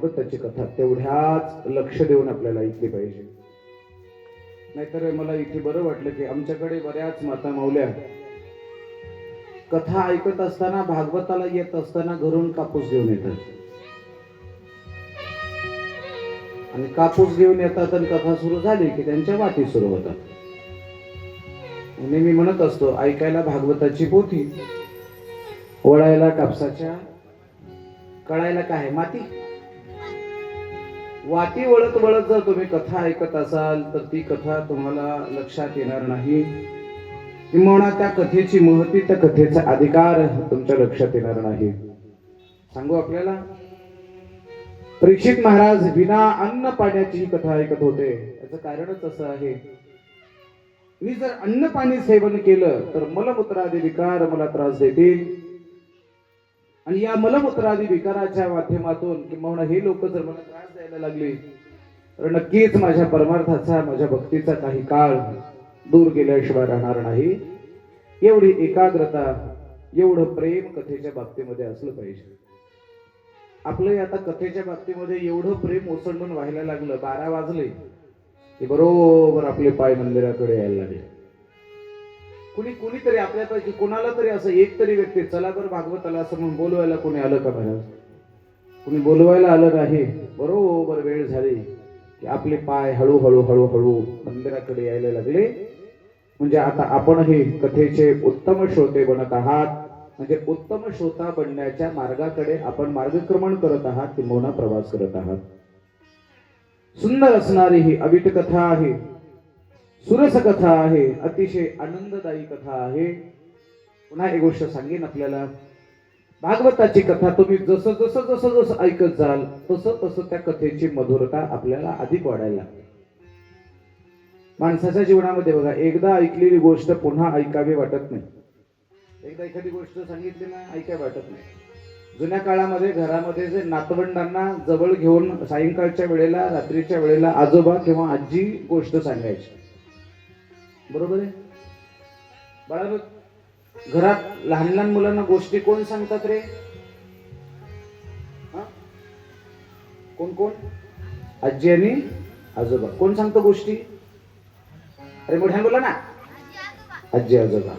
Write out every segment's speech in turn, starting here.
त्याची कथा तेवढ्याच लक्ष देऊन आपल्याला ऐकली पाहिजे. नाहीतर मला इथे बरं वाटलं की आमच्याकडे बऱ्याच माता माऊल्या कथा ऐकत असताना भागवताला येत असताना घरून कापूस घेऊन येतात आणि कापूस घेऊन येतात आणि कथा सुरू झाली की त्यांच्या वाटी सुरू होतात. नेहमी म्हणत असतो ऐकायला भागवताची पोथी, ओळायला कापसाच्या, कळायला काय माती. वाटी वळत वळत जर तुम्ही कथा ऐकत असाल तर ती कथा तुम्हाला लक्षात येणार नाही, किंवा त्या कथेची महती, त्या कथेचा अधिकार तुमच्या लक्षात येणार नाही. सांगू आपल्याला, परीक्षित महाराज विना अन्न पाण्याची ही कथा ऐकत होते. याचं कारणच असं आहे, मी जर अन्न पाणी सेवन केलं तर मलमूत्रादी विकार मला त्रास देतील आणि या मलमूत्रादी विकाराच्या माध्यमातून किंवा हे लोक जर मला त्रास द्यायला लागले तर नक्कीच माझ्या परमार्थाचा, माझ्या भक्तीचा काही काळ दूर गेल्याशिवाय राहणार नाही. एवढी एकाग्रता, एवढं प्रेम कथेच्या बाबतीमध्ये असलं पाहिजे. आपलं आता कथेच्या बाबतीमध्ये एवढं प्रेम ओसंडून व्हायला लागलं, 12 वाजले की बरोबर आपले पाय मंदिराकडे यायला लागले. कुणीतरी आपल्यापैकी कोणाला तरी असं एक तरी व्यक्ती, चला बरं भागवताला असं म्हणून बोलवायला कोणी आलं का महाराज? कुणी बोलवायला आलं नाही. बरोबर वेळ झाली की आपले पाय हळूहळू हळूहळू मंदिराकडे यायला लागले. म्हणजे आता आपण हे कथेचे उत्तम श्रोते बनत आहात, म्हणजे उत्तम श्रोता बनण्याच्या मार्गाकडे आपण मार्गक्रमण करत आहात, किंवा प्रवास करत आहात. सुंदर असणारी ही अविट कथा आहे, सुरस कथा आहे, अतिशय आनंददायी कथा आहे. पुन्हा एक गोष्ट सांगेन आपल्याला, भागवताची कथा तुम्ही जसं जसं जसं जसं ऐकत जाल तसं तसं त्या कथेची मधुरता आपल्याला अधिक वाढायला लागते. माणसाच्या जीवनामध्ये बघा, एकदा ऐकलेली गोष्ट पुन्हा ऐकावी वाटत नाही. एकदा एखादी गोष्ट सांगितली ना, ऐकावी वाटत नाही. जुन्या काळामध्ये घरामध्ये जे नातवंडांना जवळ घेऊन सायंकाळच्या वेळेला, रात्रीच्या वेळेला आजोबा किंवा आजी गोष्ट सांगायची, बरोबर आहे बाळानो? घरात लहान लहान मुलांना गोष्टी कोण सांगतात रे? कोण कोण? आजी आणि आजोबा. कोण सांगतो गोष्टी? अरे मोठ्याने बोला ना. आजी आजोबा.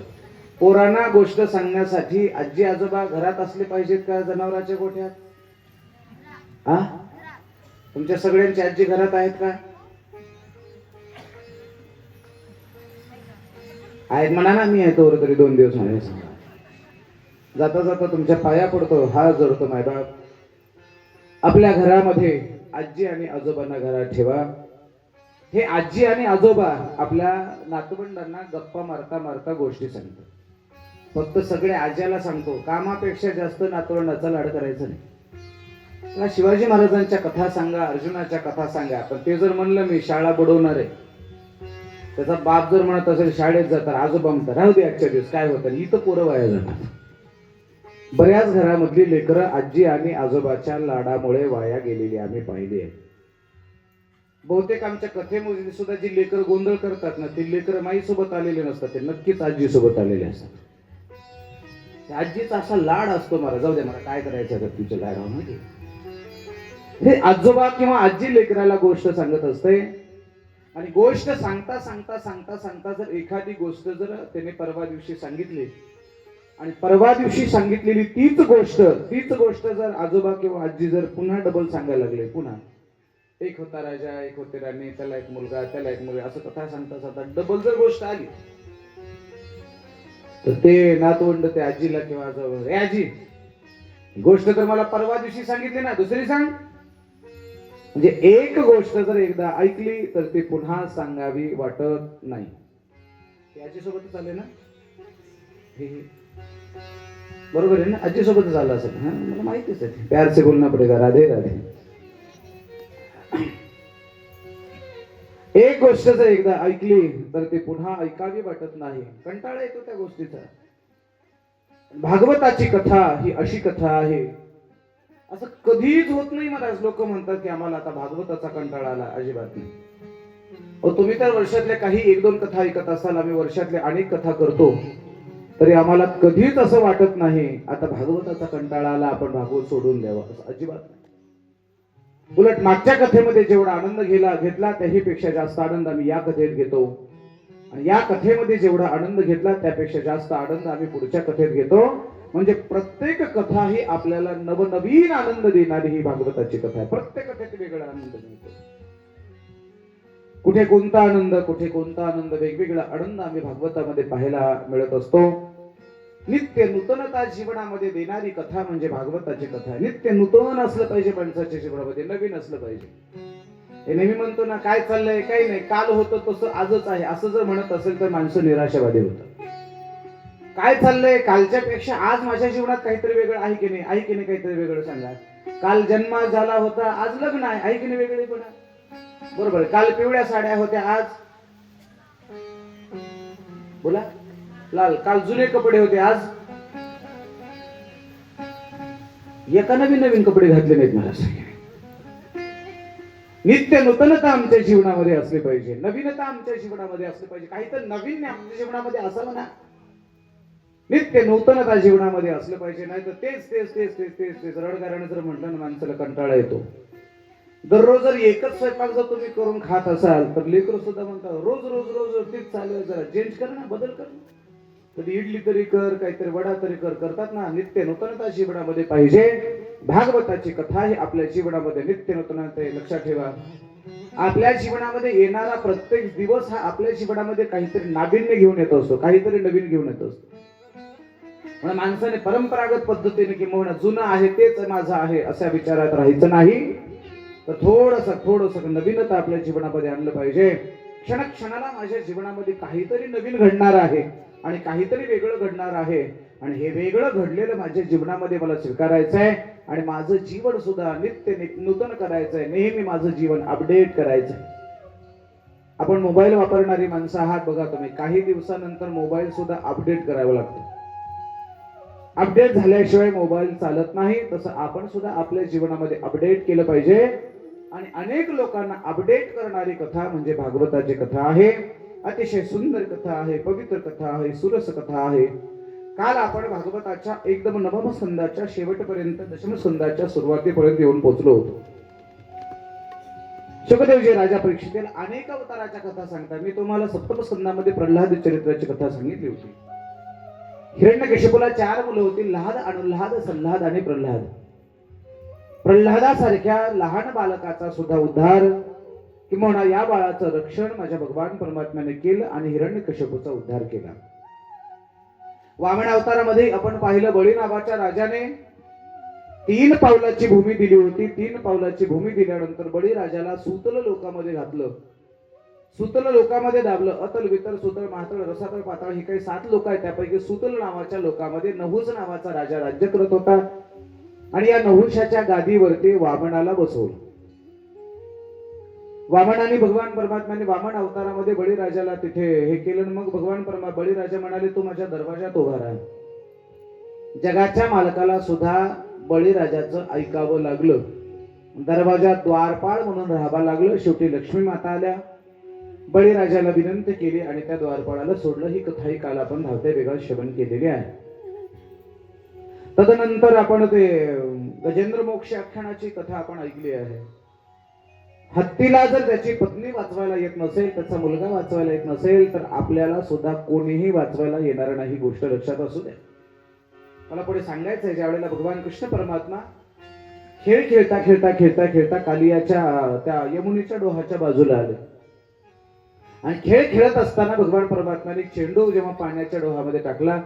पोरांना गोष्ट सांगण्यासाठी आजी आजोबा घरात असले पाहिजेत का जनावरांच्या गोठ्यात? तुमच्या सगळ्यांची आजी घरात आहेत का? आहेत म्हणा ना. मी आहे तोवर तरी 2 दिवस म्हणे सांगा. जाता जाता तुमच्या पाया पडतो, हात जोडतो मायबाप, आपल्या घरामध्ये आजी आणि आजोबांना घरात ठेवा. हे आजी आणि आजोबा आपल्या नातवंडांना गप्पा मारता मारता गोष्टी सांगतात. फक्त सगळे आज्याला सांगतो, कामापेक्षा जास्त नातवंडाचा लाड करायचा नाही. शिवाजी महाराजांच्या कथा सांगा, अर्जुनाच्या कथा सांगा, पण ते जर म्हणलं मी शाळा बुडवणार आहे, त्याचा बाप जर म्हणत असेल शाळेत जातात, आजोबा म्हणतात राहू दे आजच्या दिवस, काय होतं, इथं पोरं वाया जाणार. बऱ्याच घरामधली लेकरं आजी आणि आजोबाच्या लाडामुळे वाया गेलेली आम्ही पाहिली आहे. बहुतेक आमच्या कथेमध्ये सुद्धा जी लेकरं गोंधळ करतात ना, ते लेकरं माई सोबत आलेले नसतात, ते नक्कीच आजी सोबत आलेले असतात. आजीचा असा लाड असतो, मला जाऊ दे, मला काय करायचं तर तुझ्या लाडामध्ये. हे आजोबा किंवा आजी लेकराला गोष्ट सांगत असते आणि गोष्ट सांगता सांगता सांगता सांगता जर एखादी गोष्ट जर त्याने परवा दिवशी सांगितली आणि परवा दिवशी सांगितलेली तीच गोष्ट जर आजोबा किंवा आजी जर पुन्हा डबल सांगायला लागले, पुन्हा एक होता राजा, एक होते राणी, त्याला एक मुलगा, त्याला एक मुलगा, असं कथा सांगता सांगता डबल जर गोष्ट आली तर ते नातवंड ते आजीला किंवा आजोबा, आजी गोष्ट तर मला परवा दिवशी सांगितली ना, दुसरी सांग. म्हणजे एक गोष्ट जर एकदा ऐकली तर ती पुन्हा सांगावी वाटत नाही. आजी सोबतच आले ना, बरोबर आहे ना? आजी सोबतच आलं असेल. मला माहितीच आहे, प्यार से बोलना पडेगा, राधे राधे. एक गोष्ट जर एकदा ऐकली तर ती पुन्हा ऐकावी वाटत नाही, कंटाळा येतो त्या गोष्टीचा. भागवताची कथा ही अशी कथा आहे, असं कधीच होत नाही. मला लोक म्हणतात की आम्हाला आता भागवताचा कंटाळा आला. अजिबात नाही. तुम्ही तर वर्षातल्या काही 1-2 कथा ऐकत असाल, आम्ही वर्षातल्या अनेक कथा करतो, तरी आम्हाला कधीच असं वाटत नाही आता भागवताचा कंटाळा आला, आपण भागवत सोडून द्यावा, असं अजिबात नाही. उलट मागच्या कथेमध्ये जेवढा आनंद घेतला त्याहीपेक्षा जास्त आनंद आम्ही या कथेत घेतो, आणि या कथेमध्ये जेवढा आनंद घेतला त्यापेक्षा जास्त आनंद आम्ही पुढच्या कथेत घेतो. म्हणजे प्रत्येक कथा ही आपल्याला नवनवीन आनंद देणारी ही भागवताची कथा आहे. प्रत्येक कथेत वेगळा आनंद मिळतो. कुठे कोणता आनंद वेगवेगळा आनंद आम्ही भागवतामध्ये पाहायला मिळत असतो. नित्य नूतनता जीवनामध्ये देणारी कथा म्हणजे भागवताची कथा आहे. नित्य नूतन असलं पाहिजे माणसाच्या जीवनामध्ये, नवीन असलं पाहिजे. हे नेहमी म्हणतो ना, काय चाललंय काही नाही, काल होतं तसं आजच आहे, असं जर म्हणत असेल तर माणसं निराशावादी होतं. काय चाललंय कालच्या पेक्षा आज माझ्या जीवनात काहीतरी वेगळं आहे की नाही, आहे की नाही काहीतरी वेगळं सांगा. काल जन्म झाला होता, आज लग्न आहे की नाही वेगळेपणा. बरोबर. काल पिवळ्या साड्या होत्या, आज बोला लाल. काल जुने कपडे होते, आज एका नवीन कपडे घातले नाहीत महाराज. नित्य नूतनता आमच्या जीवनामध्ये असली पाहिजे, नवीनता आमच्या जीवनामध्ये असली पाहिजे. काहीतरी नवीन आमच्या जीवनामध्ये असावं ना. नित्य नूतनता जीवनामध्ये असलं पाहिजे. नाही तर तेच तेच तेच तेच तेच तेच रडगाराने जर म्हटलं ना माणसाला कंटाळा येतो. दररोज जर एकच स्वयंपाक जर तुम्ही करून खात असाल तर लेकरं सुद्धा म्हणतात रोज रोज रोज तेच चालू आहे, जरा चेंज कर ना, बदल कर. कधी इडली तरी कर, काहीतरी वडा तरी करतात ना. नित्य नूतनता जीवनामध्ये पाहिजे. भागवताची कथा ही आपल्या जीवनामध्ये नित्य नूतनता लक्षात ठेवा. आपल्या जीवनामध्ये येणारा प्रत्येक दिवस हा आपल्या जीवनामध्ये काहीतरी नाविन्य घेऊन येत असतो, काहीतरी नवीन घेऊन येत असतो. म्हणून माणसाने परंपरागत पद्धतीने किंवा जुनं आहे तेच माझं आहे अशा विचारात राहायचं नाही, तर थोडंसं नवीनता आपल्या जीवनामध्ये आणलं पाहिजे. क्षणाला माझ्या जीवनामध्ये काहीतरी नवीन घडणार आहे आणि काहीतरी वेगळं घडणार आहे, आणि हे वेगळं घडलेलं माझ्या जीवनामध्ये मला स्वीकारायचं आहे, आणि माझं जीवन सुद्धा नित्य नूतन करायचं आहे. नेहमी माझं जीवन अपडेट करायचं आहे. आपण मोबाईल वापरणारी माणसं आहात बघा तुम्ही, काही दिवसानंतर मोबाईल सुद्धा अपडेट करावा लागतो. अपडेट झाल्याशिवाय मोबाईल चालत नाही. तसं आपण सुद्धा आपल्या जीवनामध्ये अपडेट केलं पाहिजे. आणि अनेक लोकांना अपडेट करणारी कथा म्हणजे भागवताची कथा आहे. अतिशय सुंदर कथा आहे, पवित्र कथा आहे, सुरस कथा आहे. काल आपण भागवताच्या एकदम नवम स्कंदाच्या शेवटपर्यंत दशम स्कंदाच्या सुरुवातीपर्यंत येऊन पोहोचलो होतो. शुकदेवजी राजा परीक्षितेला अनेक अवताराच्या कथा सांगतात. मी तुम्हाला सप्तम स्कंदामध्ये प्रल्हाद चरित्राची कथा सांगितली होती. हिरण्यकशिपूला 4 मुलं होती, लहाद, अनुल्हाद, सल्हाद आणि प्रल्हाद. प्रल्हादासारख्या लहान बालकाचा सुद्धा उद्धार किंवा या बाळाचं रक्षण माझ्या भगवान परमात्म्याने केलं आणि हिरण्यकशिपूचा उद्धार केला. वामन अवतारामध्ये आपण पाहिलं, बळी नावाच्या राजाने 3 पावलाची भूमी दिली होती. 3 पावलाची भूमी दिल्यानंतर बळी राजाला सूतल लोकामध्ये घातलं, सूतल लोकामध्ये दाबलं. अतल, वितल, सुतल, महातळ, रसातळ, पाताळ ही काही 7 लोक आहेत. त्यापैकी सूतल नावाच्या लोकामध्ये नहुष नावाचा राजा राज्य करत होता, आणि या नहुषाच्या गादीवरती वामनाला बसवलं. वामनाने भगवान परमात्म्याने वामन अवतारामध्ये बळीराजाला तिथे हे केलं. मग भगवान बळीराजा म्हणाले, तू माझ्या दरवाजात उभा राहा. जगाच्या मालकाला सुद्धा बळीराजाचं ऐकावं लागलं. दरवाजात द्वारपाळ म्हणून राहावं लागलं. शेवटी लक्ष्मी माता आल्या, बळीराजाला विनंती केली आणि त्या द्वारपाळाला सोडलं. ही कथा ही काल आपण धावत्या वेगात श्रवण केलेली आहे. तदनंतर आपण ते गजेंद्र मोक्ष आख्यानाची कथा आपण ऐकली आहे. हत्तीला जर त्याची पत्नी वाचवायला येत नसेल, त्याचा मुलगा वाचवायला येत नसेल, तर आपल्याला सुद्धा कोणीही वाचवायला येणार नाही. गोष्ट लक्षात असू द्या. मला पुढे सांगायचं आहे, ज्या वेळेला भगवान कृष्ण परमात्मा खेळ खेळता खेळता खेळता खेळता कालियाच्या त्या यमुनेच्या डोहाच्या बाजूला आले, आणि खेळ खेळत असताना भगवान परमात्म्याने चेंडू जेव्हा पाण्याच्या डोहामध्ये टाकला,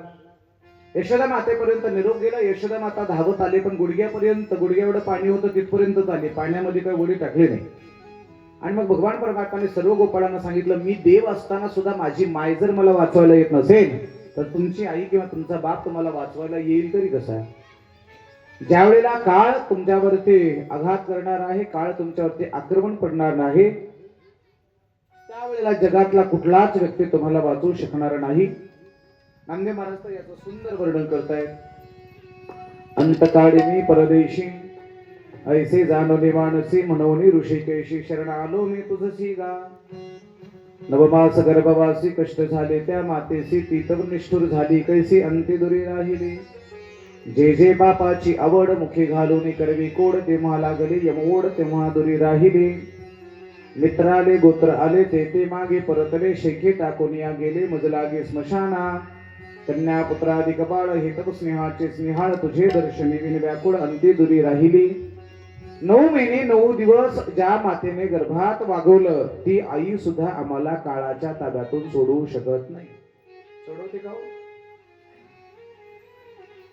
यशोदा मातेपर्यंत निरोप गेला. यशोदा माता धावत आले, पण गुडघ्यापर्यंत, गुडघ्या एवढं पाणी होतं तिथपर्यंतच आले, पाण्यामध्ये काही उडी टाकली नाही. आणि मग भगवान परमात्म्याने सर्व गोपाळांना सांगितलं, मी देव असताना सुद्धा माझी माय जर मला वाचवायला येत नसेल, तर तुमची आई किंवा तुमचा बाप तुम्हाला वाचवायला येईल तरी कसा. ज्या वेळेला काळ तुमच्यावरती आघात करणार आहे, काळ तुमच्यावरती आक्रमण पडणार नाही, त्यावेळेला जगातला कुठलाच व्यक्ती तुम्हाला वाचवू शकणार नाही. नामदेव महाराज तर याचं सुंदर वर्णन करतायत. अंतकाळी परदेशी ऐसे जाणवले मानसी, म्हणून ऋषिकेशी शरण आलो मी तुझसी गा. नवमास गर्भवासी कष्ट झाले त्या मातेसी, ती तव निष्ठुर झाली कैसी अंती दुरी राहिली. जे जे बापाची आवड मुखी घालून करवी कोड तेव्हा लागले यमओड तेव्हा दुरी राहिले मित्र आले गोत्र आले ते मागे परतले शेखे टाकून या गेले मज लागे स्मशाना कन्या पुत्रादि कपाळ हेतव स्नेहाचे स्नेहाळ तुझे दर्शनी विन व्याकुळ अंती दुरी राहिली 9 महिने 9 दिवस ज्या मातेने गर्भात वागवलं ती आई सुद्धा आम्हाला काळाच्या ताब्यातून सोडवू शकत नाही. सोडवते का?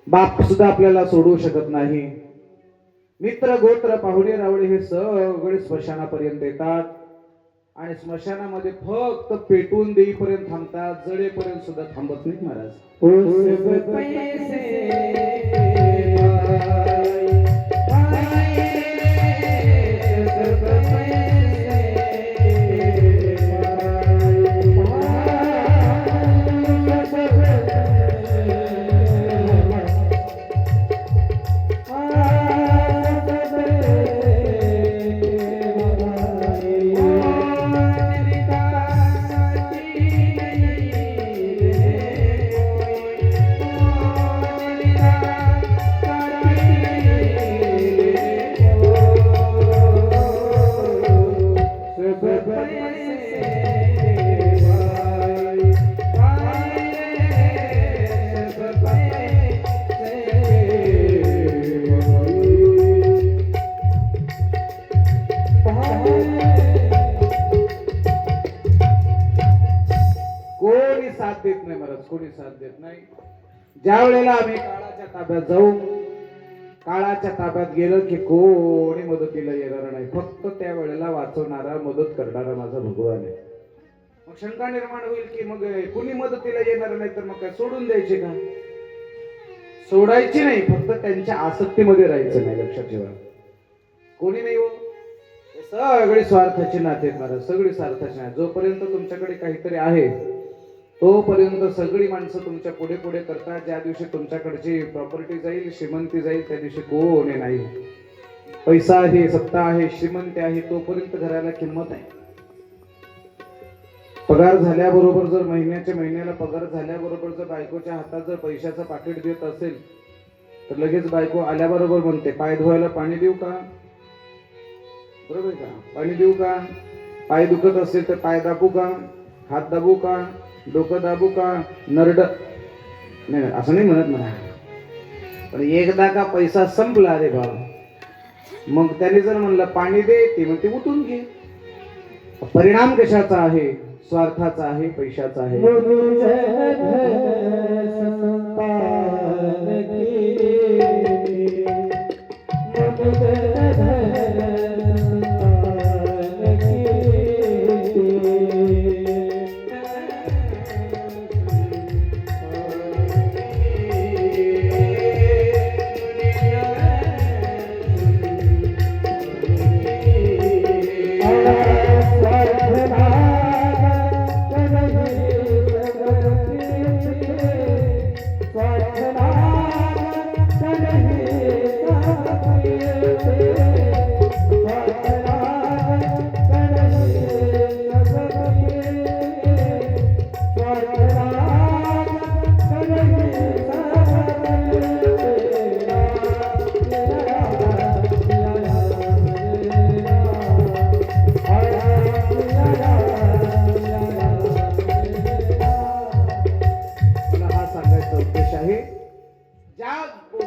बाप सुद्धा आपल्याला सोडवू शकत नाही. मित्र गोत्र पाहुणे रावळे हे सगळे स्मशानापर्यंत येतात आणि स्मशानामध्ये फक्त पेटून देईपर्यंत थांबतात, जळेपर्यंत सुद्धा थांबत नाहीत महाराज. कोणी साथ देत नाही महाराज, कोणी साथ देत नाही. ज्या वेळेला आम्ही काळाच्या ताब्यात जाऊ, काळाच्या ताब्यात गेलं की कोणी मदतीला येणार नाही. फक्त त्या वेळेला वाचवणारा मदत करणारा माझा भगवान आहे. मग शंका निर्माण होईल की मग कोणी मदतीला येणार नाही तर मग काय सोडून द्यायचे का? सोडायची नाही, फक्त त्यांच्या आसक्तीमध्ये राहायचं नाही. लक्षात ठेवा, कोणी नाही हो, सगळी स्वार्थाची नाते महाराज, सगळी स्वार्थाची नाही. जोपर्यंत तुमच्याकडे काहीतरी आहे तोपर्यंत सगळी माणसं तुमच्या पुढे पुढे करतात. ज्या दिवशी तुमच्याकडची प्रॉपर्टी जाईल, श्रीमंती जाईल, त्या दिवशी कोणी नाही. पैसा आहे, सत्ता आहे, श्रीमंती आहे, तोपर्यंत घराला किंमत आहे. पगार झाल्याबरोबर जर महिन्याला पगार झाल्याबरोबर जर बायकोच्या हातात जर पैशाचं पाकिट देत असेल तर लगेच बायको आल्याबरोबर म्हणते, पाय धुवायला पाणी देऊ का? बरोबर का? पाणी देऊ का? पाय दुखत असेल तर पाय दाबू का? हात दाबू का? डोकं दाबू का? नरड नाही असं नाही म्हणत म्हणा. पण एकदा का पैसा संपला रे भाव, मग त्याने जर म्हणलं पाणी दे, ते म्हणते उठून घे. परिणाम कशाचा आहे? स्वार्थाचा आहे, पैशाचा आहे.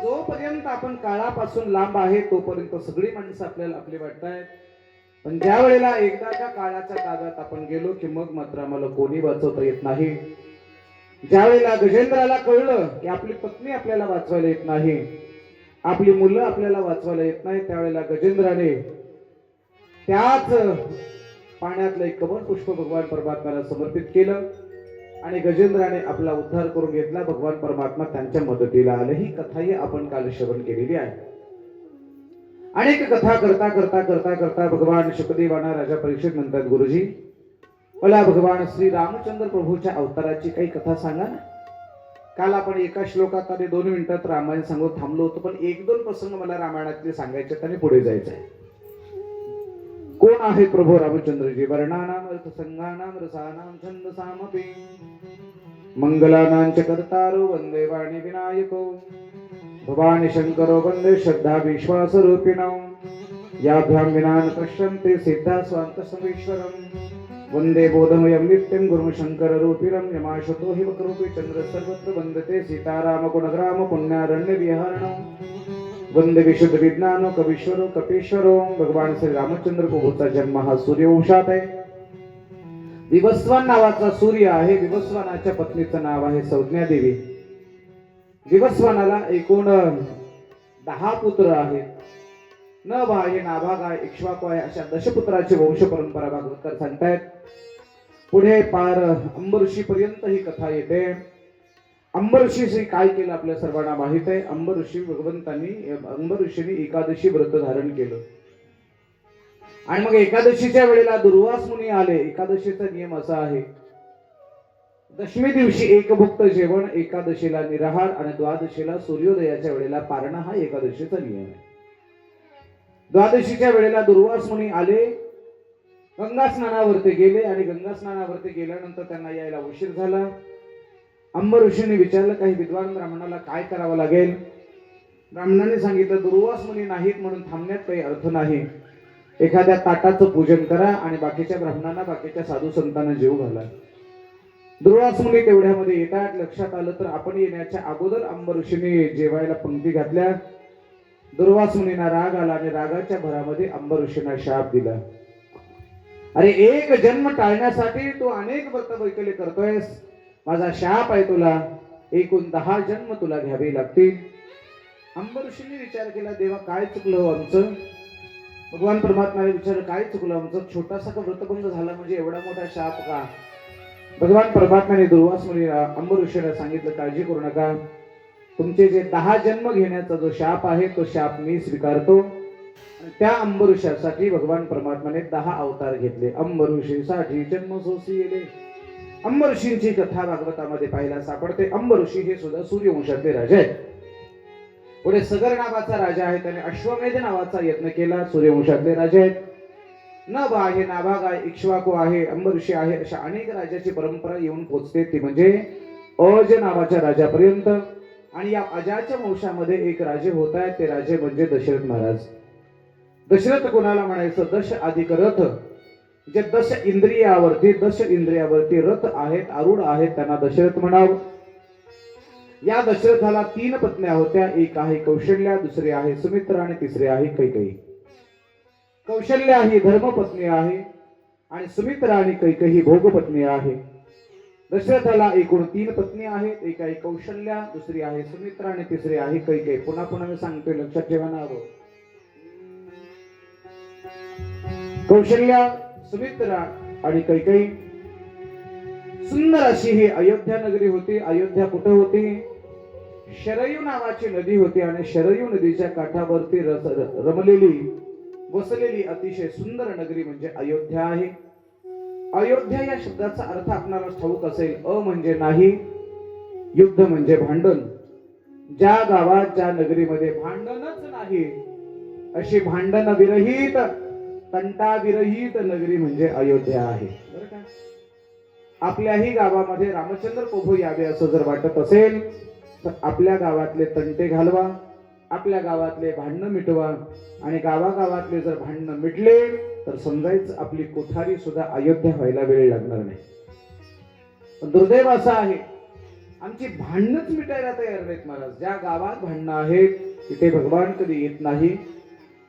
जोपर्यंत आपण काळापासून लांब आहे तोपर्यंत सगळी माणसं आपल्याला आपली वाटतायत. पण ज्या वेळेला एकदा का काळाच्या ताब्यात आपण गेलो की मग मात्र आम्हाला कोणी वाचवता येत नाही. ज्या वेळेला गजेंद्राला कळलं की आपली पत्नी आपल्याला वाचवायला येत नाही, आपली मुलं आपल्याला वाचवायला येत नाही, त्यावेळेला गजेंद्राने त्याच पाण्यातलं एक कमल पुष्प भगवान परमात्म्याला समर्पित केलं आणि गजेंद्राने आपला उद्धार करून घेतला. भगवान परमात्मा त्यांच्या मदतीला आले. ही कथाही आपण काल श्रवण केलेली आहे. अनेक कथा करता करता करता करता भगवान शुकदेवांना राजा परीक्षित म्हणतात, गुरुजी मला भगवान श्री रामचंद्र प्रभूच्या अवताराची काही कथा सांगा ना. काल आपण एका श्लोकात आणि 2 मिनिटात रामायण सांगून थांबलो होतो, पण 1-2 प्रसंग मला रामायणातले सांगायचे आणि पुढे जायचं आहे. कोण आहे प्रभू रामचंद्रजी? वर्णानाम अर्थसंगानाम रसानाम छंदसामपि मंगलानां च कर्तारो वंदे वाणी विनायको भवानी शंकरो वंदे श्रद्धा विश्वास रूपिणौ याभ्यां विना न पश्यन्ते सिद्धा स्वान्तसमीश्वरम् वंदे बोधमयं नित्यं गुरुं शंकर रूपिणं यमाशतो हि वक्रूपी चंद्र सर्वत्र वंदते सीताराम गुणग्राम पुण्यारण्य विहारणं वंदे विशुद्ध विज्ञानो कवीश्वरो कपीश्वरो भगवान श्री रामचंद्र प्रभूचा जन्म हा सूर्यवंशात आहे. विवस्वान नावाचा सूर्य आहे. विवस्वानाच्या पत्नीचं नाव आहे संज्ञा देवी. विवस्वानाला एकूण 10 पुत्र आहेत. न बा आहे नाभाग आहे इक्ष्वाकू आहे अशा दशपुत्राची वंश परंपरा भागवतकर सांगतायत. पुढे पार अंबऋषी पर्यंत ही कथा येते. अंबऋषी काय केलं आपल्या सर्वांना माहित आहे. अंबऋषींनी एकादशी व्रत धारण केलं आणि मग एकादशीच्या वेळेला दुर्वास मुनी आले. एकादशीचा नियम असा आहे, दशमी दिवशी एकभुक्त जेवण, एकादशीला निराहार आणि द्वादशीला सूर्योदयाच्या वेळेला पारणा हा एकादशीचा नियम आहे. द्वादशीच्या वेळेला दुर्वास मुनी आले, गंगा स्नानावरती गेले आणि गंगा स्नानावरती गेल्यानंतर त्यांना यायला उशीर झाला. अंबऋषींनी विचारलं काही विद्वान ब्राह्मणाला काय करावं लागेल. ब्राह्मणाने सांगितलं दुर्वास मुनी नाहीत म्हणून थांबण्यात काही अर्थ नाही. एखाद्या ताटाचं पूजन करा आणि बाकीच्या ब्राह्मणांना बाकीच्या साधू संतांना जेवू घाला. दुर्वास मुनी तेवढ्यामध्ये येतात. लक्षात आलं तर आपण येण्याच्या अगोदर अंबऋषींनी जेवायला पंक्ती घातल्या. दुर्वास मुनींना राग आला आणि रागाच्या भरामध्ये अंबऋषींना शाप दिला. अरे एक जन्म टाळण्यासाठी तू अनेक व्रत वैकल्य करतोयस. माझा शाप आहे तुला. एकूण 10 जन्म तुला घ्यावे लागतील. अंबऋषींनी विचार केला देवा काय चुकलं आमचं. भगवान परमात्माने विचारलं काय चुकलं आमचं. छोटासा व्रतभंग झाला म्हणजे एवढा मोठा शाप का. भगवान परमात्माने दुर्वास मुनीला अंबऋषीला सांगितलं काळजी करू नका. तुमचे जे 10 जन्म घेण्याचा जो शाप आहे तो शाप मी स्वीकारतो. आणि त्या अंबऋषासाठी भगवान परमात्माने 10 अवतार घेतले. अंबऋषीसाठी जन्म सोसी येले. अंबऋषींची कथा भागवतामध्ये पाहायला सापडते. अंबऋषी हे सुद्धा सूर्यवंशातले राजा आहेत. पुढे सगर नावाचा राजा आहे, त्याने अश्वमेध नावाचा यज्ञ केला. सूर्यवंशातले राजा आहेत. नभ आहे, नाभाग आहे, इक्ष्वाकू आहे, अंबऋषी आहे, अशा अनेक राजाची परंपरा येऊन पोचते. ती म्हणजे अज नावाच्या राजापर्यंत. आणि या अजाच्या वंशामध्ये एक राजे होत आहेत. ते राजे म्हणजे दशरथ महाराज. दशरथ कोणाला म्हणायचं. दश अधिक रथ. जे 10 इंद्रियावरती रथ आहेत, आरूढ आहेत, त्यांना दशरथ म्हणावं. या दशरथाला 3 पत्न्या होत्या. एक आहे कौशल्या, दुसरी आहे सुमित्रा आणि तिसरी आहे कैकेयी. कौशल्या ही धर्मपत्नी आहे आणि सुमित्रा आणि कैकेयी भोगपत्नी आहे. दशरथाला एकूण 3 पत्नी आहेत. एक आहे कौशल्या, दुसरी आहे सुमित्रा आणि तिसरी आहे कैकेयी. पुन्हा पुन्हा मी सांगतोय लक्षात ठेवा ना. कौशल्या, सुमित्रा आणि कैकेयी. सुंदर अशी ही अयोध्या नगरी होती. अयोध्या कुठे होती. शरयू नावाची नदी होती आणि शरयू नदीच्या काठावरती रमलेली वसलेली अतिशय सुंदर नगरी म्हणजे अयोध्या आहे. अयोध्या या शब्दाचा अर्थ आपल्याला ठाऊक असेल. अ म्हणजे नाही, युद्ध म्हणजे भांडण. ज्या गावात ज्या नगरीमध्ये भांडणच नाही अशी भांडण विरहित, तंटा विरहित नगरी म्हणजे अयोध्या आहे. बरं का. आपल्याही गावामध्ये रामचंद्र प्रभू यावे असं जर वाटत असेल तर आपल्या गावातले तंटे घालवा, आपल्या गावातले भांडणं मिटवा. आणि गावागावातले जर भांडणं मिटले तर समजायचं आपली कोठारी सुद्धा अयोध्या व्हायला वेळ लागणार नाही. पण दुर्दैव असं आहे आमची भांडणच मिटायला तयार नाहीत महाराज. ज्या गावात भांडणं आहेत तिथे भगवान कधी येत नाही.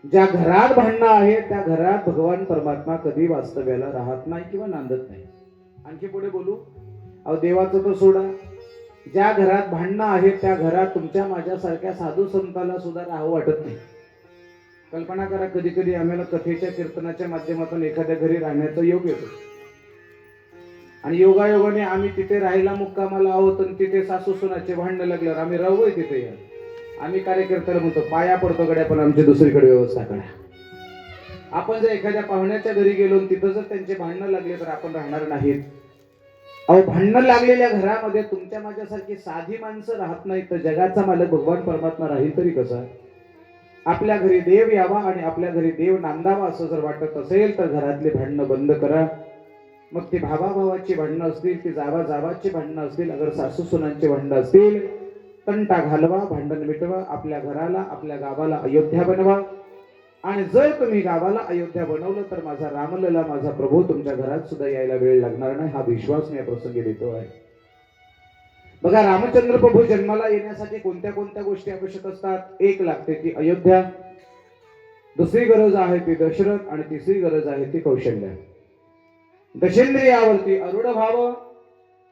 ज्या घरात भांडणं आहेत त्या घरात भगवान परमात्मा कधी वास्तव्याला राहत नाही किंवा नांदत नाही. आणखी पुढे बोलू. अहो देवाचं तर सोडा. ज्या घरात भांडणं आहेत त्या घरात तुमच्या माझ्यासारख्या साधू संताला सुद्धा राहू वाटत नाही. कल्पना करा, कधी कधी आम्हाला कथेच्या कीर्तनाच्या माध्यमातून एखाद्या घरी राहण्याचा योग येतो आणि योगायोगाने आम्ही तिथे राहायला मुक्कामाला आहोत आणि तिथे सासू सुनाचे भांडणं लागल्यावर आम्ही राहूय तिथे. आम्ही कार्यकर्त्याला म्हणतो पाया पडतो गड्या पण आमची दुसरीकडे व्यवस्था करा. आपण जर एखाद्या पाहुण्याच्या घरी गेलो तिथं जर त्यांचे भांडणं लागले तर आपण राहणार नाहीत. अहो भांडणं लागलेल्या घरामध्ये तुमच्या माझ्यासारखी साधी माणसं राहत नाहीत तर जगाचा मालक भगवान परमात्मा राहील तरी कसा. आपल्या घरी देव यावा आणि आपल्या घरी देव नांदावा असं जर वाटत असेल तर घरातले भांडणं बंद करा. मग ती भावाभावाची भांडणं असतील, ती जावा जावाची भांडणं असतील, अगर सासू सुनांची भांडणं असतील, तंटा घालवा, भांडण मिटवा, आपल्या घराला आपल्या गावाला अयोध्या बनवा. आणि जर तुम्ही गावाला अयोध्या बनवलं तर माझा रामलला, माझा प्रभू तुमच्या घरात सुद्धा यायला वेळ लागणार नाही, हा विश्वास मी या प्रसंगी देतो आहे. बघा, रामचंद्र प्रभू जन्माला येण्यासाठी कोणत्या कोणत्या गोष्टी आवश्यक असतात. एक लागते ती अयोध्या, दुसरी गरज आहे ती दशरथ, आणि तिसरी गरज आहे ती कौशल्य. दशेंद्रियावरती अरुढ व्हावं,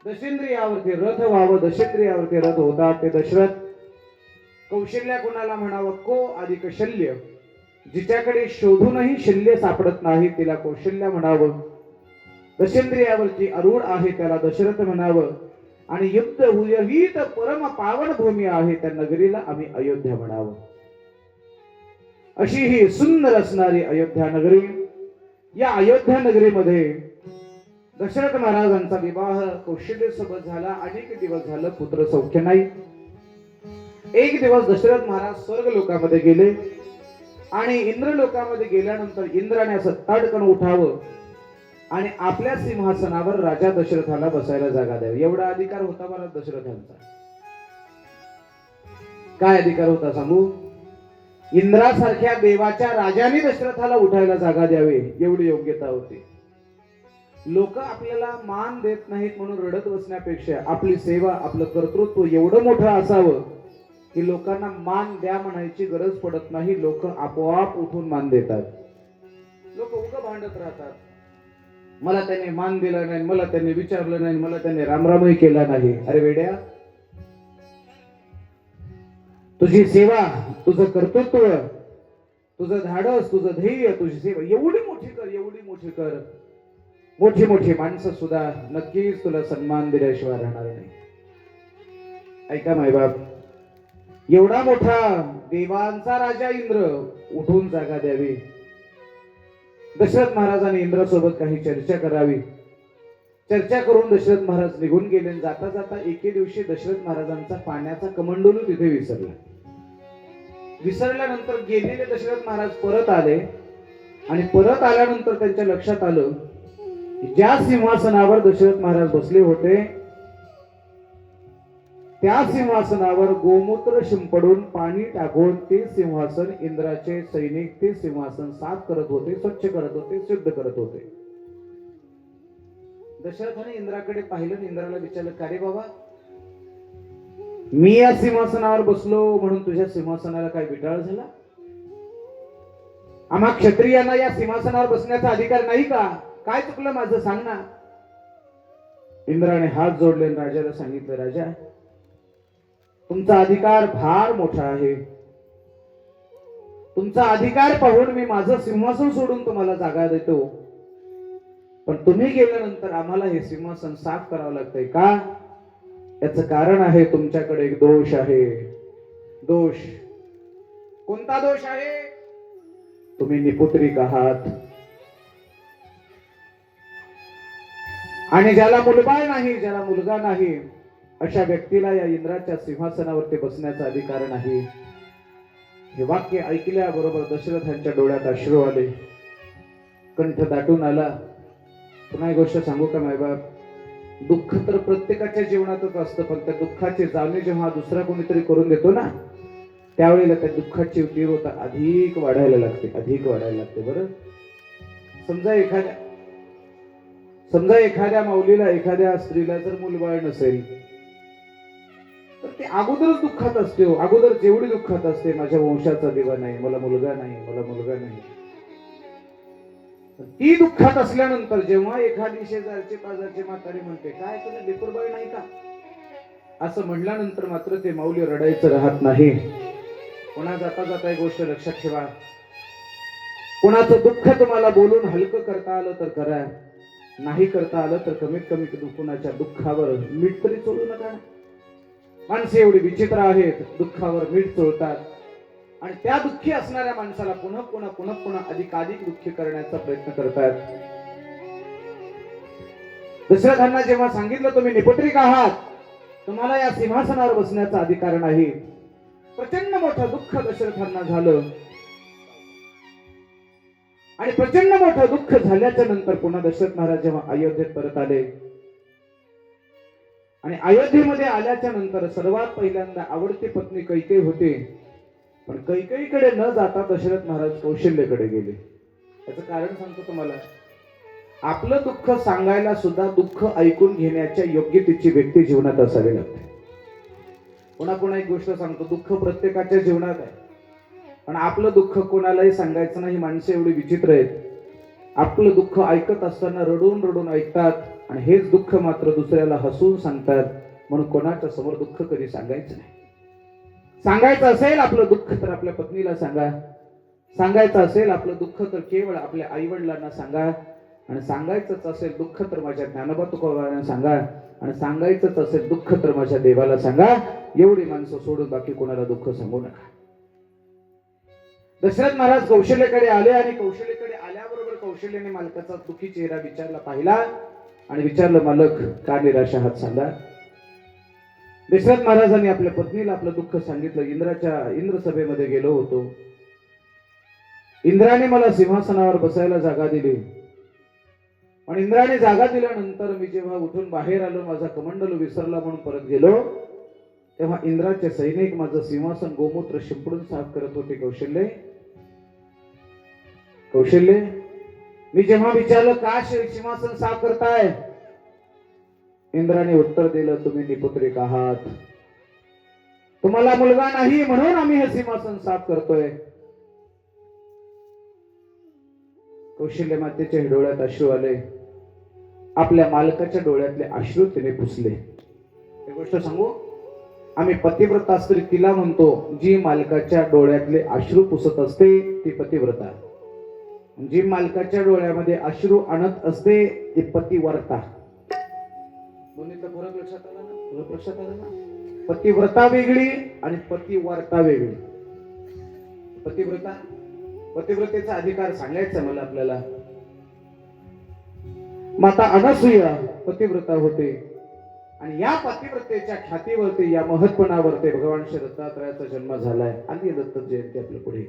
दशेंद्रियावरती रथ व्हावं, दशेंद्रियावरती रथ होतात ते दशरथ. कौशल्य कोणाला म्हणावं? को अधिक शल्य. जिच्याकडे शोधूनही शल्य सापडत नाही तिला कौशल्य म्हणावं. दशेंद्रियावरती अरूढ आहे त्याला दशरथ म्हणावं. आणि युक्त हुयहित परम पावन भूमी आहे त्या नगरीला आम्ही अयोध्या म्हणावं. अशी ही सुंदर असणारी अयोध्या नगरी. या अयोध्या नगरीमध्ये दशरथ महाराजांचा विवाह कौशल्यसोबत झाला. अनेक दिवस झालं पुत्र सौख्य नाही. एक दिवस दशरथ महाराज स्वर्ग लोकामध्ये गेले आणि इंद्र लोकामध्ये गेल्यानंतर इंद्राने असं ताडकन उठावं आणि आपल्या सिंहासनावर राजा दशरथाला बसायला जागा द्यावी, एवढा अधिकार होता मला दशरथांचा. काय अधिकार होता सांगू? इंद्रासारख्या देवाच्या राजाने दशरथाला उठायला जागा द्यावी एवढी योग्यता होती. लोक आपल्याला मान देत नाहीत म्हणून रडत बसण्यापेक्षा आपली सेवा, आपलं कर्तृत्व एवढं मोठं असावं की लोकांना मान द्या म्हणायची गरज पडत नाही. लोक आपोआप उठून मान देतात. लोक उगं भांडत राहतात, मला त्याने मान दिला नाही, मला त्याने विचारलं नाही, मला त्याने रामरामही केला नाही. अरे वेड्या, तुझी सेवा, तुझं कर्तृत्व, तुझं धाडस, तुझं ध्येय, तुझी सेवा एवढी मोठी कर, एवढी मोठी कर. मोठी मोठी माणसं सुद्धा नक्कीच तुला सन्मान दिल्याशिवाय राहणार नाही. ऐका मायबाप, एवढा मोठा देवांचा राजा इंद्र उठून जागा द्यावी. दशरथ महाराजांनी इंद्रासोबत काही चर्चा करावी. चर्चा करून दशरथ महाराज निघून गेले. जाता जाता एके दिवशी दशरथ महाराजांचा पाण्याचा कमंडलू तिथे विसरला. विसरल्यानंतर गेलेले दशरथ महाराज परत आले आणि परत आल्यानंतर त्यांच्या लक्षात आलं ज्या सिंहासनावर दशरथ महाराज बसले होते त्या सिंहासनावर गोमूत्र शिंपडून पाणी टाकून ते सिंहासन इंद्राचे सैनिक ते सिंहासन साफ करत होते, स्वच्छ करत होते, शुद्ध करत होते. दशरथाने इंद्राकडे पाहिलं, इंद्राला विचारलं, का रे बाबा, मी या सिंहासनावर बसलो म्हणून तुझ्या सिंहासनाला काय बिटाळ झाला? आम्हा क्षत्रियांना या सिंहासनावर बसण्याचा अधिकार नाही का? काय चुकलं माझं, सांग ना. इंद्राने हात जोडले आणि राजाला सांगितलं, राजा, तुमचा अधिकार फार मोठा आहे. तुमचा अधिकार पाहून मी माझं सिंहासन सोडून तुम्हाला जागा देतो, पण तुम्ही गेल्यानंतर आम्हाला हे सिंहासन साफ करावं लागतंय का? याचं कारण आहे तुमच्याकडे एक दोष आहे. दोष कोणता दोष आहे? तुम्ही निपुत्रिक आहात. आणि ज्याला मुलबाळ नाही, ज्याला मुलगा नाही, अशा व्यक्तीला या इंद्राच्या सिंहासनावरती बसण्याचा अधिकार नाही. हे वाक्य ऐकल्याबरोबर दशरथांच्या डोळ्यात अश्रू आले, कंठ दाटून आला. पुन्हा एक गोष्ट सांगू का मायबाप, दुःख तर प्रत्येकाच्या जीवनातच असतं, पण त्या दुःखाची जाणीव जेव्हा दुसरा कोणीतरी करून देतो ना, त्यावेळेला त्या दुःखाची तीव्रता अधिक वाढायला लागते, अधिक वाढायला लागते. बरं, समजा एखाद्या माऊलीला, एखाद्या स्त्रीला जर मुलबाळ नसेल तर ती अगोदरच दुःखात असते. अगोदर जेवढी दुःखात असते, माझ्या वंशाचा दिवा नाही, मला मुलगा नाही, मला मुलगा नाही. ती दुःखात असल्यानंतर जेव्हा एखादी शेजारची पाजारची म्हातारी म्हणते, काय तुला लेकरबाळ नाही का, असं म्हणल्यानंतर मात्र ते माऊली रडायचं राहत नाही. पुन्हा जाता जाता एक गोष्ट लक्षात ठेवा, कोणाचं दुःख तुम्हाला बोलून हलकं करता आलं तर करा, नाही करता आलं तर कमीत कमी कुणाच्या दुःखावर मीठ तरी चोळू नका. माणसे एवढी विचित्र आहेत, दुःखावर मीठ चोळतात आणि त्या दुःखी असणाऱ्या माणसाला पुन्हा पुन्हा पुन्हा पुन्हा अधिकाधिक दुःखी करण्याचा प्रयत्न करतात. दशरथांना जेव्हा सांगितलं तुम्ही निपुत्रिक आहात, तुम्हाला या सिंहासनावर बसण्याचा अधिकार नाही, प्रचंड मोठं दुःख दशरथांना झालं. आणि प्रचंड मोठं दुःख झाल्याच्या नंतर पुन्हा दशरथ महाराज जेव्हा अयोध्येत परत आले, आणि अयोध्येमध्ये आल्याच्या नंतर सर्वात पहिल्यांदा आवडती पत्नी कैकेयी होते. पण कैकेयीकडे न जाता दशरथ महाराज कौशल्यकडे गेले. त्याचं कारण सांगतो तुम्हाला. आपलं दुःख सांगायला सुद्धा दुःख ऐकून घेण्याच्या योग्यतेची व्यक्ती जीवनात असावी लागते. पुन्हा एक गोष्ट सांगतो, दुःख प्रत्येकाच्या जीवनात आहे, पण आपलं दुःख कोणालाही सांगायचं नाही. माणसं एवढी विचित्र आहेत. आपलं दुःख ऐकत असताना रडून रडून ऐकतात आणि हेच दुःख मात्र दुसऱ्याला हसून सांगतात. म्हणून कोणाच्या समोर दुःख कधी सांगायचं नाही. सांगायचं असेल आपलं दुःख तर आपल्या पत्नीला सांगा. सांगायचं असेल आपलं दुःख तर केवळ आपल्या आई वडिलांना सांगा. आणि सांगायचंच असेल दुःख तर माझ्या ज्ञानोबा तुकोबांना सांगा. आणि सांगायचंच असेल दुःख तर माझ्या देवाला सांगा. एवढी माणसं सोडून बाकी कोणाला दुःख सांगू नका. दशरथ महाराज कौशल्यकडे आले आणि कौशल्यकडे आल्याबरोबर कौशल्याने मालकाचा दुःखी चेहरा विचारला पाहिला आणि विचारलं, मालक का निराश आहात सांगा. दशरथ महाराजांनी आपल्या पत्नीला आपलं दुःख सांगितलं. इंद्र सभेमध्ये गेलो होतो. इंद्राने मला सिंहासनावर बसायला जागा दिली. आणि इंद्राने जागा दिल्यानंतर मी जेव्हा उठून बाहेर आलो, माझा कमंडलू विसरला म्हणून परत गेलो, तेव्हा इंद्राचे सैनिक माझं सिंहासन गोमूत्र शिंपडून साफ करत होते. कौशल्य मी जेव्हा विचारलं का सिंहासन साफ करताय, इंद्राने उत्तर दिलं, तुम्ही निपुत्रिक आहात, तुम्हाला मुलगा नाही म्हणून आम्ही हे सिंहासन साफ करतोय. कौशल्य मातेच्या डोळ्यात अश्रू आले. आपल्या मालकाच्या डोळ्यातले अश्रू तिने पुसले. एक गोष्ट सांगू, आम्ही पतिव्रता स्त्री तिला म्हणतो जी मालकाच्या डोळ्यातले अश्रू पुसत असते ती पतिव्रता. जी मालकाच्या डोळ्यामध्ये अश्रू आणत असते ती पतिव्रता. दोन्हीचा फरक लक्षात आला ना? लक्षात आला ना? पतिव्रता वेगळी आणि पतिव्रता वेगळी. पतिव्रतेचा अधिकार सांगायचा मला आपल्याला. माता अनसूया पतिव्रता होते आणि या पतिव्रतेच्या ख्यातीवरती, या महत्पणावरती भगवान श्री दत्तात्रयाचा जन्म झालाय. आली दत्त जयंती आपल्या पुढे.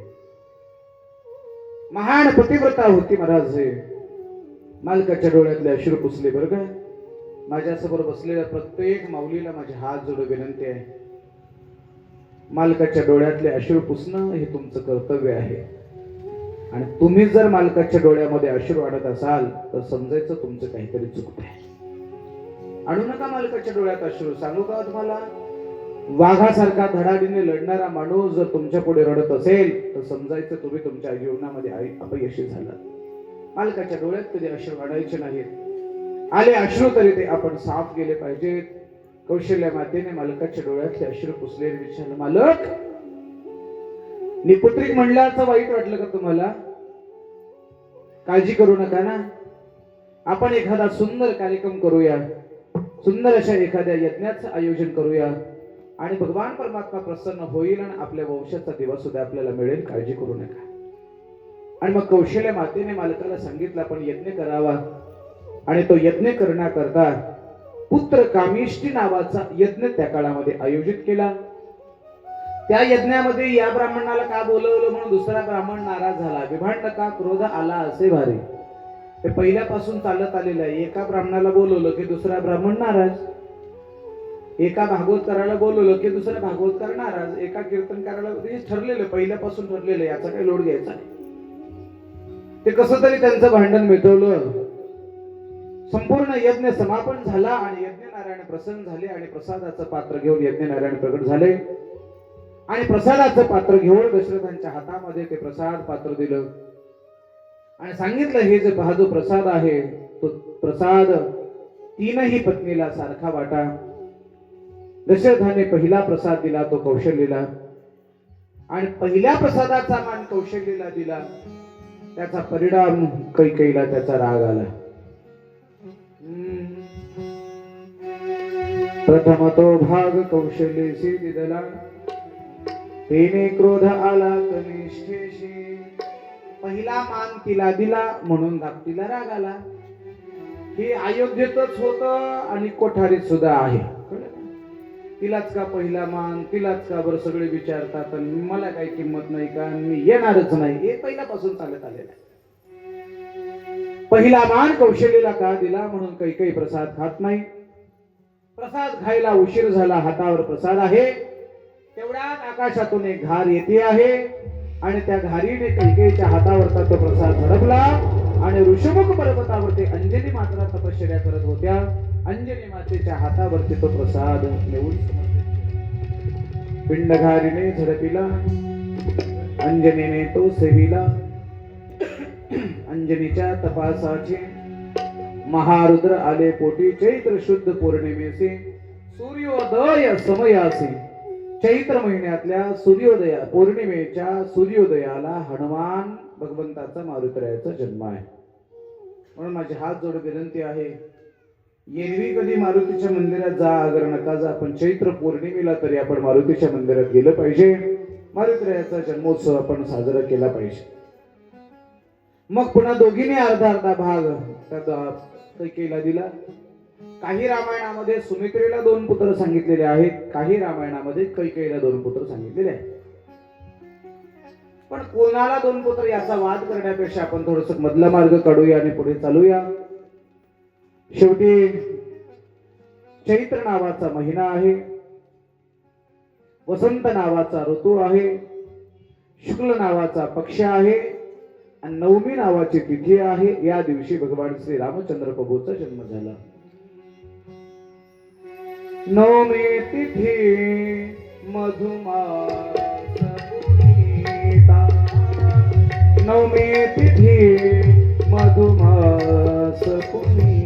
महान पतिव्रता होती महाराज. मालकाच्या डोळ्यातले अश्रू पुसले. बरं का, माझ्यासमोर बसलेल्या प्रत्येक माऊलीला माझे हात जोडून विनंती आहे, मालकाच्या डोळ्यातले अश्रू पुसणं हे तुमचं कर्तव्य आहे. आणि तुम्ही जर मालकाच्या डोळ्यामध्ये अश्रू आणत असाल तर समजायचं तुमचं काहीतरी चुकतंय. आणू नका मालकाच्या डोळ्यात अश्रू. सांगू का तुम्हाला, वाघासारखा धडाडीने लढणारा माणूस जर तुमच्या पुढे रडत असेल तर समजायचं तुम्ही तुमच्या जीवनामध्ये अपयशी झालात. मालकाच्या डोळ्यात कधी अश्रू आणायचे नाहीत. आले अश्रू तरी ते आपण साफ केले पाहिजेत. कौशल्य मातेने मालकाच्या डोळ्यातले अश्रू पुसले. विचारलं, मालक निपुत्रिक म्हणल्याचं वाईट वाटलं का तुम्हाला? काळजी करू नका ना, आपण एखादा सुंदर कार्यक्रम करूया, सुंदर अशा एखाद्या यज्ञाचं आयोजन करूया आणि भगवान परमात्मा प्रसन्न होईल आणि आपल्या वंशाचा दिवस सुद्धा आपल्याला मिळेल. काळजी करू नका. आणि मग कौशल्य मातेने मालकाला सांगितलं आपण यज्ञ करावा. आणि तो यज्ञ करण्याकरता पुत्र कामिष्टी नावाचा यज्ञ त्या काळामध्ये आयोजित केला. त्या यज्ञामध्ये या ब्राह्मणाला का बोलवलं म्हणून दुसरा ब्राह्मण नाराज झाला. विभांड का क्रोध आला असे भारी. हे पहिल्यापासून चालत आलेलं आहे. एका ब्राह्मणाला बोलवलं की दुसरा ब्राह्मण नाराज, एका भागवतकाराला बोलवलं की दुसरा भागवतकार नाराज, एका कीर्तनकाराला. ठरलेलं, पहिल्यापासून ठरलेलं, याचा काही लोड घ्यायचा नाही. ते कसं तरी त्यांचं भांडण मिटवलं. संपूर्ण यज्ञ समापन झाला आणि यज्ञ नारायण प्रसन्न झाले आणि प्रसादाचं पात्र घेऊन यज्ञ नारायण प्रकट झाले. आणि प्रसादाचं पात्र घेऊन दशरथांच्या हातामध्ये ते प्रसाद पात्र दिलं आणि सांगितलं, हे जे हा जो प्रसाद आहे तो प्रसाद तीनही पत्नीला सारखा वाटा. दशरथाने पहिला प्रसाद दिला तो कौशल्येला आणि पहिल्या प्रसादाचा मान कौशल्येला दिला. त्याचा परिणाम कैकेयीला त्याचा राग आला. प्रथम तो भाग कौशल्येशी दिला, तेने क्रोध आला कनिष्ठेशी. पहिला मान तिला दिला म्हणून तिला राग आला. हे अयोध्येतच होत आणि कोठारीत सुद्धा आहे. तिलाच का पहिला मान, तिलाच का बरं सगळे विचारतात आणि मला काही किंमत नाही का, मी येणारच नाही. हे पहिल्यापासून चालत आलेलं आहे. पहिला मान कौशल्येला का दिला म्हणून कैकेयी प्रसाद खात नाही. प्रसाद खायला उशीर झाला, हातावर प्रसाद आहे. तेवढ्यात आकाशातून एक घार येते आहे आणि त्या घारीने कैकेयीच्या हातावरचा तो प्रसाद झडपला आणि ऋषमुख पर्वतावरती अंजनी माता तपश्चर्या करत होत्या. अंजनी मातेच्या हातावरती तो प्रसाद नेऊन पिंडघारीने झडपिला, अंजनीने तो सेविला. अंजनीच्या तपासाचे महारुद्र आले पोटी. चैत्र शुद्ध पौर्णिमेचे सूर्योदय समयासी, चैत्र महिन्यातल्या पौर्णिमेच्या सूर्योदयाला हनुमान भगवंताचा मारुतीरायाचा जन्म आहे. म्हणून माझी हात जोडून विनंती आहे, एरवी कधी मारुतीच्या मंदिरात जा अगर नका जा, पण चैत्र पौर्णिमेला तरी आपण मारुतीच्या मंदिरात गेलं पाहिजे. मारुतीरायाचा जन्मोत्सव आपण साजरा केला पाहिजे. मग पुन्हा दोघींनी अर्धा अर्धा भाग त्या कैकेयीला दिला. काही रामायणामध्ये सुमित्रेला 2 पुत्र सांगितलेले आहेत, काही रामायणामध्ये कैकेयीला 2 पुत्र सांगितलेले आहेत. पण कोणाला 2 पुत्र याचा वाद करण्यापेक्षा आपण थोडस मधला मार्ग काढूया आणि पुढे चालूया. शेवटी चैत्र नावाचा महिना आहे, वसंत नावाचा ऋतू आहे, शुक्ल नावाचा पक्ष आहे आणि नवमी नावाची तिथी आहे. या दिवशी भगवान श्री रामचंद्र प्रभूचा जन्म झाला. नवमी तिथी मधुमास पुनीता, नवमी तिथी मधुमास पुनीता.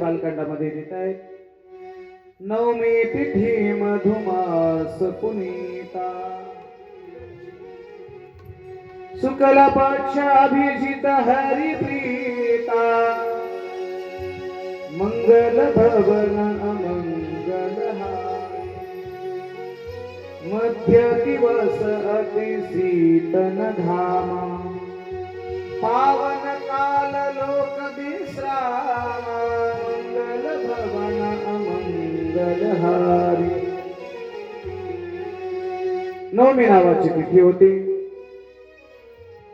बालकांडामध्ये देत आहेत. नवमी तिथी मधुमास पुनीता, शुक्ल पक्ष अभिजित हरि प्रीता, मंगल भवन अमंगल हारी, मध्य दिवस अति शीतन धामा, पावन काल लोक विश्रामा, मंगल भवन अमंगल हारी. नवमी नावाची तिथी होती.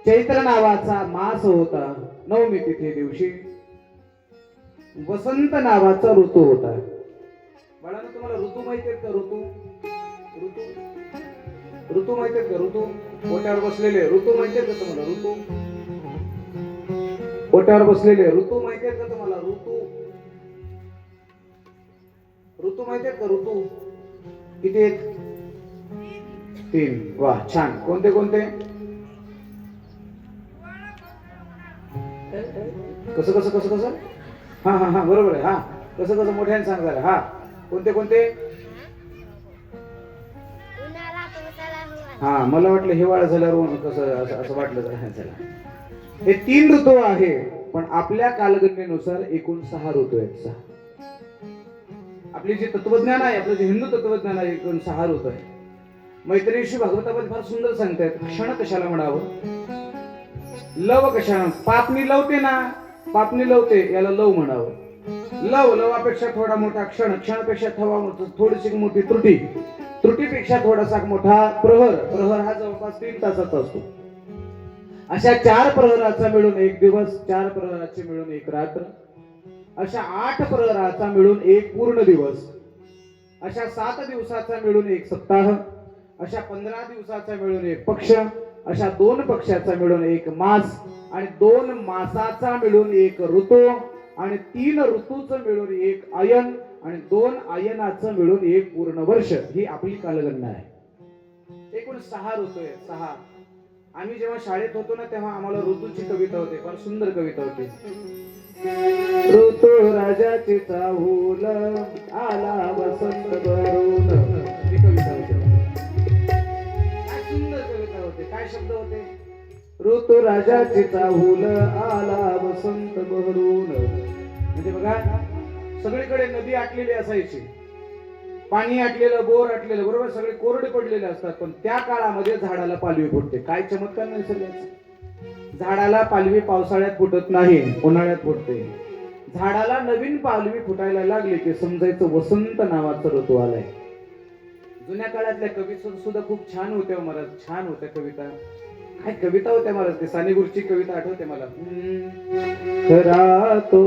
चैत्र नावाचा मास होता. नवमी तिथी दिवशी वसंत नावाचा ऋतू होता. बाळांनो, तुम्हाला ऋतू माहिती आहेत का? ऋतू ऋतू ऋतू माहिती आहेत का? ऋतू ओट्यावर बसलेले ऋतू माहिती आहेत का तुम्हाला? ऋतू ओट्यावर बसलेले ऋतू माहिती आहेत का तुम्हाला? ऋतू ऋतू माहिती आहेत का? ऋतू किती आहेत? 3. वाह, छान. कोणते कोणते? कसं कसं कसं कसं? हा हा हा, बरोबर आहे. हा, कसं कसं मोठ्याने सांग जरा. हा, कोणते कोणते? हा, मला वाटलं हिवाळा झाल्यावर कसं असं वाटलं जरा. हे 3 ऋतू आहे, पण आपल्या कालगणनेनुसार एकूण 6 ऋतू आहेत. 6 आपले जे तत्वज्ञान आहे, आपलं जे हिंदू तत्वज्ञान आहे, एकदम सहार होत आहे. मैत्रेयी भागवतामध्ये फार सुंदर सांगतायत, क्षण कशाला म्हणावं, लव कशाला. पापनी लवते ना, पापनी लवते, याला लव म्हणावं. लव, लवापेक्षा थोडा मोठा क्षण, क्षणापेक्षा थोडीशी मोठी त्रुटी, त्रुटीपेक्षा थोडासा मोठा प्रहर, प्रहर हा जवळपास 3 तासाचा असतो. अशा 4 प्रहराचा मिळून एक दिवस, 4 प्रहराचे मिळून एक रात्र, अशा 8 प्रहराचा मिळून एक पूर्ण दिवस, अशा 7 दिवसाचा मिळून एक सप्ताह, अशा 15 दिवसाचा मिळून एक पक्ष, अशा 2 पक्षाचा मिळून एक मास, आणि 2 मासाचा मिळून एक ऋतू, आणि 3 ऋतूचं मिळून एक अयन, आणि 2 अयनाचं मिळून एक पूर्ण वर्ष. ही आपली कालगणना आहे. एकूण 6 ऋतू आहेत, 6. आम्ही जेव्हा शाळेत होतो ना, तेव्हा आम्हाला ऋतूची कविता होती, फार सुंदर कविता होती. ऋतू राजाची चाहूल, आला वसंत भरून. ही कविता होती. काय सुंदर कविता होते, काय शब्द होते. ऋतू राजाची चाहूल, आला वसंत भरून. म्हणजे बघा, सगळीकडे नदी आटलेली असायची, पाणी आटलेलं, बोर आटलेलं, बरोबर, सगळे कोरडे पडलेले असतात. पण त्या काळामध्ये झाडाला पालवी फुटते. काय चमत्कार नाही सगळ्याचा. झाडाला पालवी पावसाळ्यात फुटत नाही, उन्हाळ्यात फुटते. झाडाला नवीन पालवी फुटायला लागली की समजायचं वसंत नावाचा ऋतू आलाय. जुन्या काळातल्या कविता सुद्धा खूप छान होत्या महाराज, छान होत्या कविता. काय कविता होत्या महाराज, ते सानेगुरुची कविता आठवते मला. खरा तो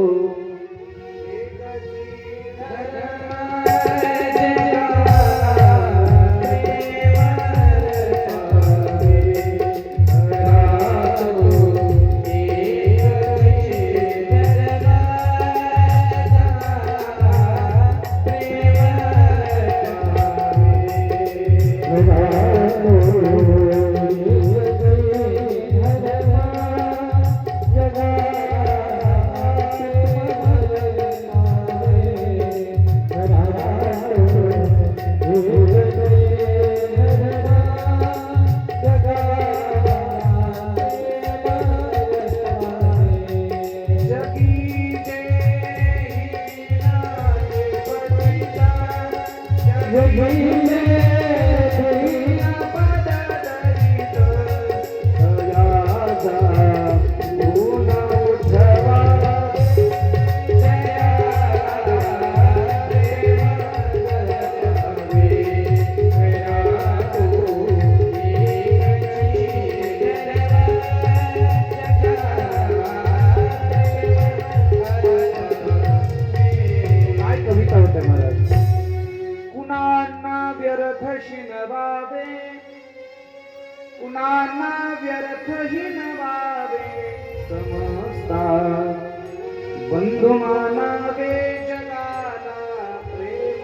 बंधु मानावे जगाला, प्रेम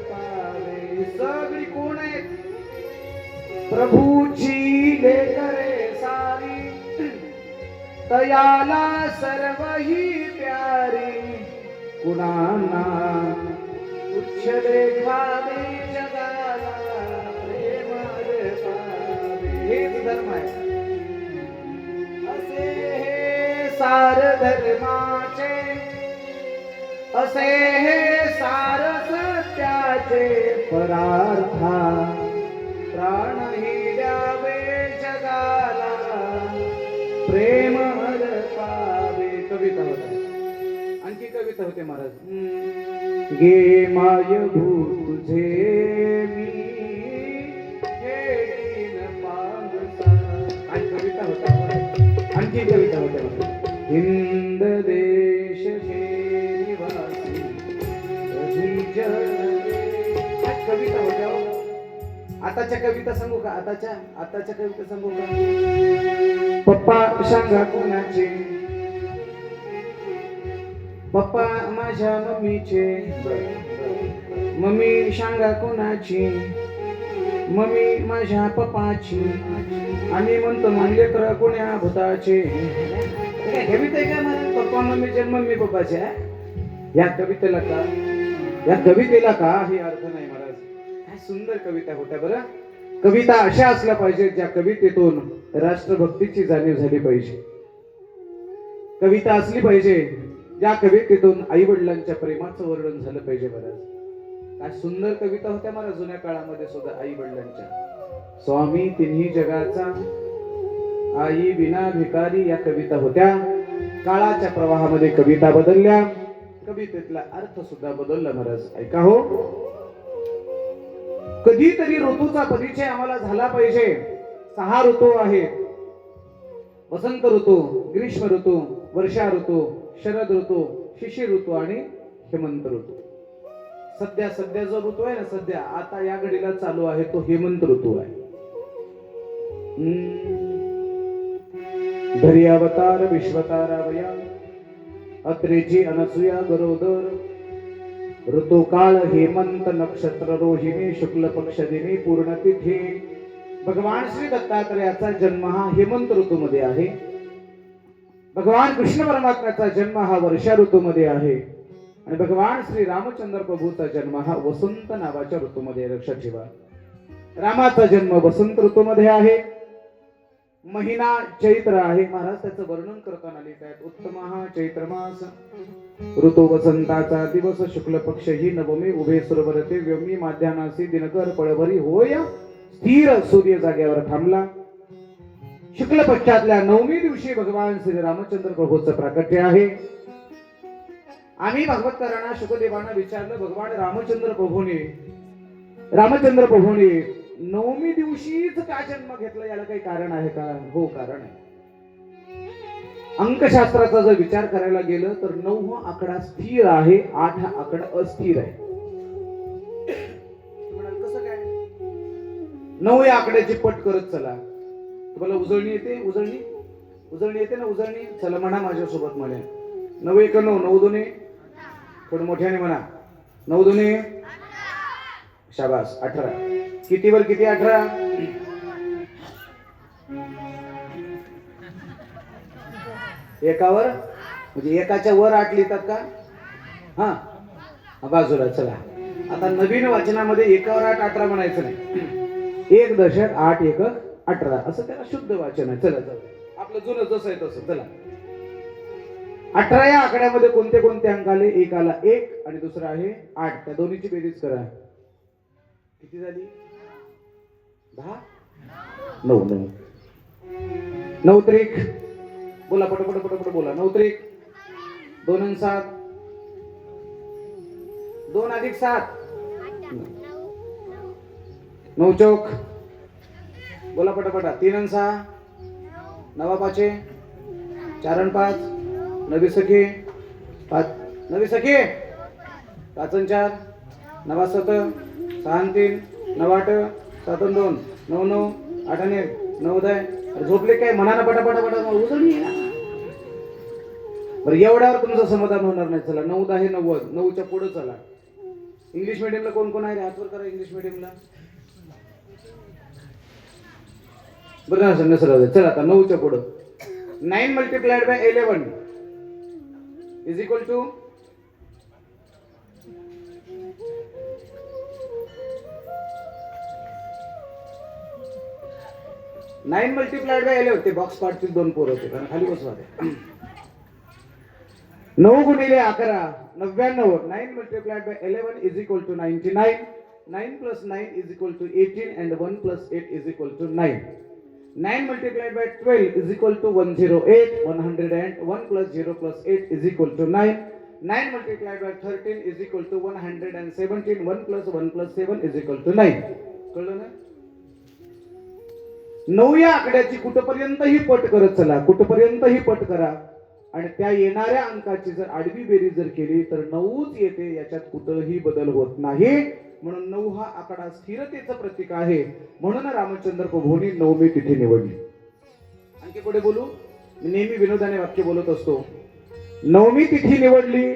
पावे. सगळी कोण आहेत, प्रभूची लेकरे सारी, तयाला सर्वही प्यारी. कुणाना उच्च देखावे जगाला, प्रेम पावे. हेच धर्म आहे. असे हे सार धर्माचे, असे हे सार सत्याचे. परार्था प्राणही द्यावे जगाला, प्रेम पावे. कविता होते, आणखी कविता होते महाराज. गे माय भू तुझे मी, हे दीन पांगसा. आणि कविता होता महाराज, आणखी कविता होत्या. हिंद देश निवासी कविता होत्या. आताच्या कविता सांगू का, आताच्या कविता सांगू का. पप्पा सांगा कोणाचे, पप्पा माझ्या मम्मीचे. मम्मी सांगा कोणाची, मम्मी माझ्या पप्पाची. आम्ही म्हणतो म्हणले तर कोण्या भूताचे. कविता आहे का मला, पप्पा मम्मीचे, मम्मी पप्पाचे. या कवितेला का, या कवितेला काही अर्थ नाही महाराज. काय सुंदर कविता होत्या बरं. कविता अशा असल्या पाहिजेत ज्या कवितेतून राष्ट्रभक्तीची जाणीव झाली पाहिजे. कविता असली पाहिजे ज्या कवितेतून आई वडिलांच्या प्रेमाचं वर्णन झालं पाहिजे महाराज. आज सुंदर कविता होत्या मला जुन्या काळामध्ये सुद्धा आई वडिलांच्या. स्वामी तिन्ही जगाचा, आई विना भिकारी या कविता होत्या. काळाच्या प्रवाहामध्ये कविता बदलल्या, कवितेतला अर्थ सुद्धा बदलला. महाराज ऐका हो, कधीतरी ऋतूचा परिचय आम्हाला झाला पाहिजे. 6 ऋतू आहेत: वसंत ऋतू, ग्रीष्म ऋतू, वर्षा ऋतू, शरद ऋतू, शिशिर ऋतू आणि हेमंत ऋतू. सध्या जो ऋतू आहे ना, सध्या आता या घडीला चालू आहे तो हेमंत ऋतू आहे. धरी अवतार विश्वतारावया, अत्रेची अनसुया गरोदर. ऋतुकाळ हेमंत, नक्षत्र रोहिणी, शुक्ल पक्ष दिनी, पूर्ण तिथी. भगवान श्री दत्तात्रयाचा जन्म हा हेमंत ऋतूमध्ये आहे. भगवान कृष्ण परमात्म्याचा जन्म हा वर्षा ऋतूमध्ये आहे. आणि भगवान श्री रामचंद्र प्रभूचा जन्म हा वसंत नावाच्या ऋतूमध्ये. लक्षात ठेवा, रामाचा जन्म वसंत ऋतूमध्ये आहे. महिना चैत्र आहे. महाराज त्याचं वर्णन करताना लिहितात: उत्तम हा चैत्र मास, ऋतू वसंताचा दिवस, शुक्ल पक्ष ही नवमी, उभे सुरवरते व्योमी, माध्यानासी दिनकर पळभरी होय, स्थिर सूर्य जागेवर थांबला. शुक्ल पक्षातल्या नवमी दिवशी भगवान श्री रामचंद्र प्रभूचं प्राकट्य आहे. आम्ही भागवतकारांना शुकदेवांना विचारलं, भगवान रामचंद्र प्रभूने नवमी दिवशीच का जन्म घेतला, याला काही कारण आहे का? हो, कारण आहे. अंकशास्त्राचा जर विचार करायला गेलं तर 9 हा आकडा स्थिर आहे, 8 हा आकडा अस्थिर आहे. कसं काय? 9 या आकड्याची पट करत चला. तुम्हाला उजळणी येते? उजळणी येते ना? उजळणी चला म्हणा माझ्यासोबत. म्हणे 9 1 9, 9 2 थोडं मोठ्याने म्हणा. 9 2 शाबास. 18. किती वर किती? 18. एकावर म्हणजे एकाच्या वर 8 लिहितात का? हा, बाजूला. चला आता नवीन वाचनामध्ये एकावर 8 18 म्हणायचं नाही. 1 दशक 8 1 18 असं त्याला शुद्ध वाचन आहे. चला आपलं जुनं जसं आहे तसं. चला 18 या आकड्यामध्ये कोणते कोणते अंक आले? एक आला 1 आणि दुसरा आहे 8. त्या दोन्हीची बेरीज करा. किती झाली? 10 9 9 9 त्रिक बोला, पट बोला. 9 त्रिक 2 आणि 7, 2 अधिक 7 9 चौक बोला पटापटा. 3 आणि 6 9 पाचे 4 आणि 5 9 सखे 5 9 सखे 5 आणि 4 9 7 6 आणि 3 9 8 7 आणि 2 9 9 8 आणि 1 9 10. झोपले काय? म्हणा ना पटापटा. उजळणी बरं, एवढ्यावर तुमचं समाधान होणार नाही. चला 9 10 90, 9च्या पुढे चला. इंग्लिश मिडियमला कोण कोण आहे? हातवर करा. इंग्लिश मिडियमला बरं नसलं. चला आता 9च्या पुढे 9 multiplied by 11 is equal to 9 multiplied by 11. ते बॉक्स पाडतील 2 पोर होते कारण खाली बसवा. 9 गुणिले 11 99. 9 multiplied by 11 is equal to 99. 9 plus 9 is equal to 18 and 1 plus 8 is equal to 9. 9 multiplied by 12 is equal to 108. 101 plus 0 plus 8 is equal to 9. 9 multiplied by 13 is equal to 117. 1 plus 7 is equal to 9. कळलं ना? 9 या आकड्याची कुठपर्यंतही पट करत चला, कुठपर्यंतही पट करा आणि त्या येणाऱ्या अंकाची जर आडवी बेरीज जर केली तर 9च येते. याच्यात कुठेही बदल होत नाही. म्हणून 9 हा आकडा स्थिरतेचं प्रतीक आहे. म्हणून रामचंद्र प्रभूंनी 9वी तिथी निवडली. आणखी पुढे बोलू. मी नेहमी विनोदाने वाक्य बोलत असतो. 9वी तिथी निवडली,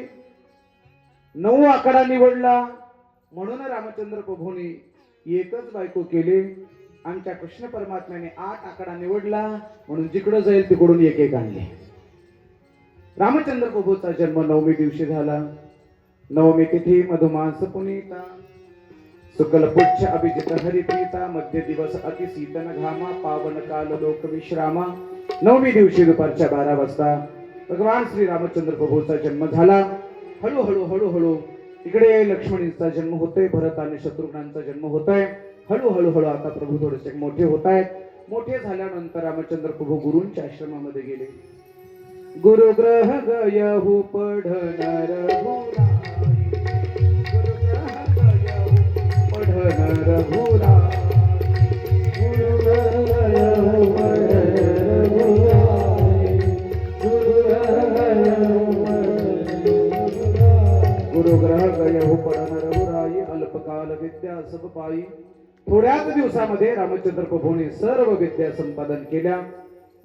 9 आकडा निवडला, म्हणून रामचंद्र प्रभूंनी एकच बायको केली. आमच्या कृष्ण परमात्म्याने 8 आकडा निवडला, म्हणून जिकडं जाईल तिकडून एक एक आणले. रामचंद्र प्रभूचा जन्म 9वी दिवशी झाला. 9वी तिथी मधुमास पुनीता, शुक्ल पुच्छ अभिजित हरिप्रीता, मध्य दिवस अति शीतन घामा, पावन काल लोक विश्रामा. 9वी दिवशी दुपारच्या 12 वाजता भगवान श्री रामचंद्र प्रभूचा जन्म झाला. हळूहळू इकडे लक्ष्मणीचा जन्म होतोय, भरत आणि शत्रुघ्नांचा जन्म होतोय. हळूहळू आता प्रभू थोडेसे मोठे होत आहेत. मोठे झाल्यानंतर रामचंद्र प्रभू गुरूंच्या आश्रमामध्ये गेले. गुरु ग्रह गयहु पढणार गुरु ग्रह गयहु पढणार बुराई अल्पकाल विद्या सब पायी. थोड्याच दिवसामध्ये रामचंद्र प्रभूने सर्व विद्या संपादन केल्या.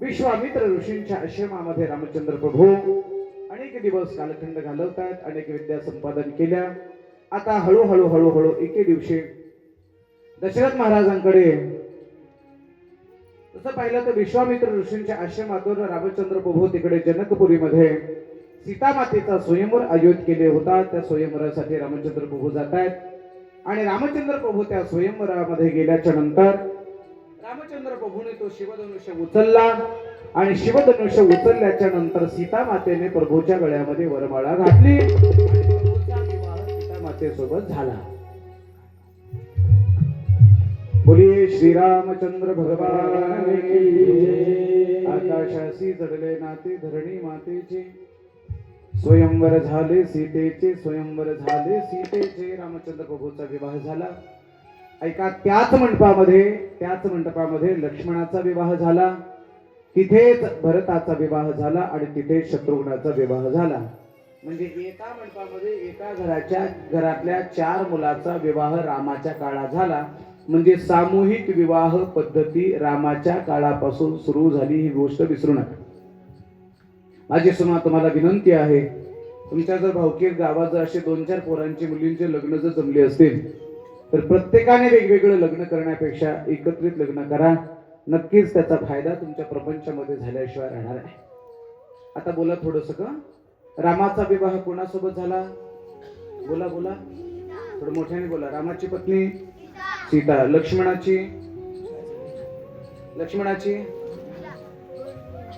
विश्वामित्र ऋषींच्या आश्रमामध्ये रामचंद्र प्रभू अनेक दिवस कालखंड घालवतात, अनेक विद्या संपादन केल्या. आता हळूहळू एके दिवशी दशरथ महाराजांकडे तसं पाहिलं तर विश्वामित्र ऋषींच्या आश्रमातून रामचंद्र प्रभू तिकडे जनकपुरीमध्ये सीतामातेचा स्वयंवर आयोजित केले होता. त्या स्वयंवरासाठी रामचंद्र प्रभू जात आहेत आणि रामचंद्र प्रभू त्या स्वयंवरामध्ये गेल्याच्या नंतर रामचंद्र प्रभूने तो शिवधनुष्य उचलला आणि शिवधनुष्य उचलल्याच्या नंतर सीतामातेने प्रभूच्या गळ्यामध्ये वरमाळा घातली आणि प्रभूचा विवाह सीतामातेसोबत झाला. बोलिये श्रीरामचंद्र भगवान की जय. आकाशाशी जडले नाते धरणी मातेचे, स्वयंवर झाले सीतेचे, स्वयंवर झाले सीतेचे. रामचंद्र प्रभूचा विवाह झाला. ऐका, त्याच मंडपामध्ये लक्ष्मणाचा विवाह झाला, तिथेच भरताचा विवाह झाला आणि तिथेच शत्रुघ्नाचा विवाह झाला. म्हणजे एका मंडपामध्ये एका घरातल्या 4 मुलाचा विवाह रामाच्या काळात झाला. म्हणजे सामूहिक विवाह पद्धती रामाच्या काळापासून सुरू झाली, ही गोष्ट विसरू नका. माझी सुना तुम्हाला विनंती आहे, तुमच्या जर भावकीर गावात जर असे 2-4 पोरांची मुलींचे लग्न जर जमले असतील तर प्रत्येकाने वेगवेगळं लग्न करण्यापेक्षा एकत्रित लग्न करा. नक्कीच त्याचा फायदा तुमच्या प्रपंचामध्ये झाल्याशिवाय राहणार आहे. आता बोला थोडस का, रामाचा विवाह कोणासोबत झाला? बोला थोडं मोठ्याने बोला. रामाची पत्नी सीता. लक्ष्मणाची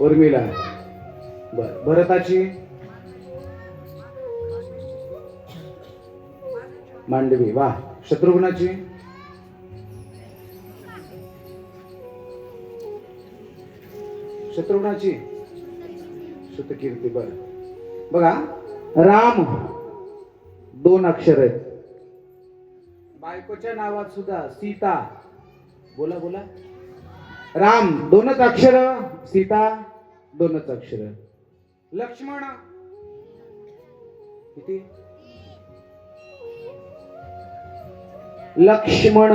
उर्मिला. भरताची मांडवी. वा. शत्रुघ्नाची श्रुतकीर्ती. बघा, राम 2 अक्षर आहेत. बायकोच्या नावात सुद्धा सीता. बोला. राम 2च अक्षर, सीता 2च अक्षर. लक्ष्मण किती? लक्ष्मण.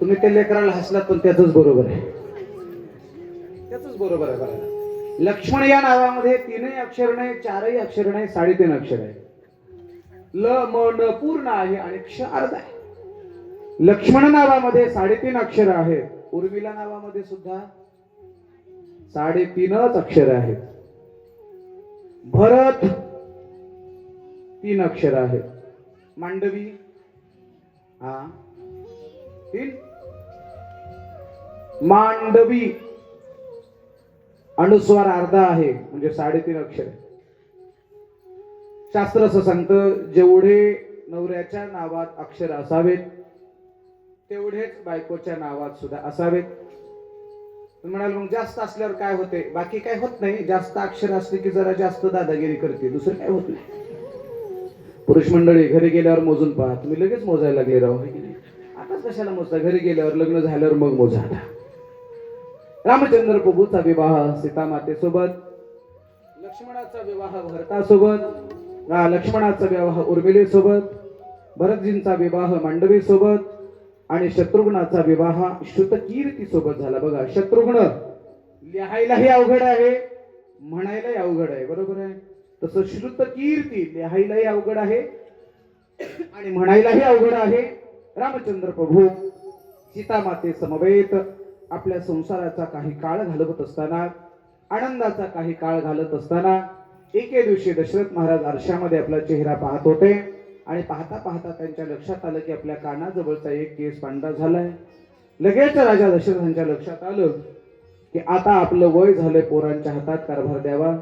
तुम्ही त्या लेकराला हसलात पण त्याच बरोबर आहे. बघा, लक्ष्मण या नावामध्ये 3ही अक्षर नाही, 4ही अक्षर नाही, 3.5 अक्षर आहे. ल म न पूर्ण आहे आणि क्ष अर्ध आहे. लक्ष्मण नावामध्ये 3.5 अक्षर आहेत. उर्मिला नावामध्ये सुद्धा 3.5च अक्षर आहेत. भरत 3 अक्षर आहेत. मांडवी 3. मांडवी अनुस्वार अर्धा आहे म्हणजे 3.5 अक्षर. शास्त्र असं सांगतं, जेवढे नवऱ्याच्या नावात अक्षर असावेत तेवढेच बायकोच्या नावात सुद्धा असावेत. म्हणाल मग जास्त असल्यावर काय होते? बाकी काय होत नाही. जास्त अक्षर असले की जरा जास्त दादागिरी करते, दुसरं काय होत नाही. पुरुष मंडळी घरी गेल्यावर मोजून पहा. तुम्ही लगेच मोजायला लागले राहू. आताच कशाला मोजता? घरी गेल्यावर, लग्न झाल्यावर मग मोजा. रामचंद्र प्रभूचा विवाह सीतामातेसोबत, लक्ष्मणाचा विवाह भरतासोबत, लक्ष्मणाचा विवाह उर्मिलेसोबत, भरतजींचा विवाह मांडवीसोबत आणि शत्रुघ्नाचा विवाह श्रुतकीर्ती सोबत झाला. बघा, शत्रुघ्न लिहायलाही अवघड आहे, म्हणायलाही अवघड आहे. बरोबर आहे. तसं श्रुतकीर्ती लिहायलाही अवघड आहे आणि म्हणायलाही अवघड आहे. रामचंद्र प्रभू सीतामाते समवेत आपल्या संसाराचा काही काळ घालवत असताना, आनंदाचा काही काळ घालत असताना, एके दिवशी दशरथ महाराज आरशामध्ये आपला चेहरा पाहत होते आणि पाहता पाहता त्यांच्या लक्षात आलं की आपल्या कानाजवळचा एक केस पांढरा झालाय. लगेच राजा दशरथांच्या लक्षात आलं की आता आपलं वय झालंय, पोरांच्या हातात कारभार द्यावा.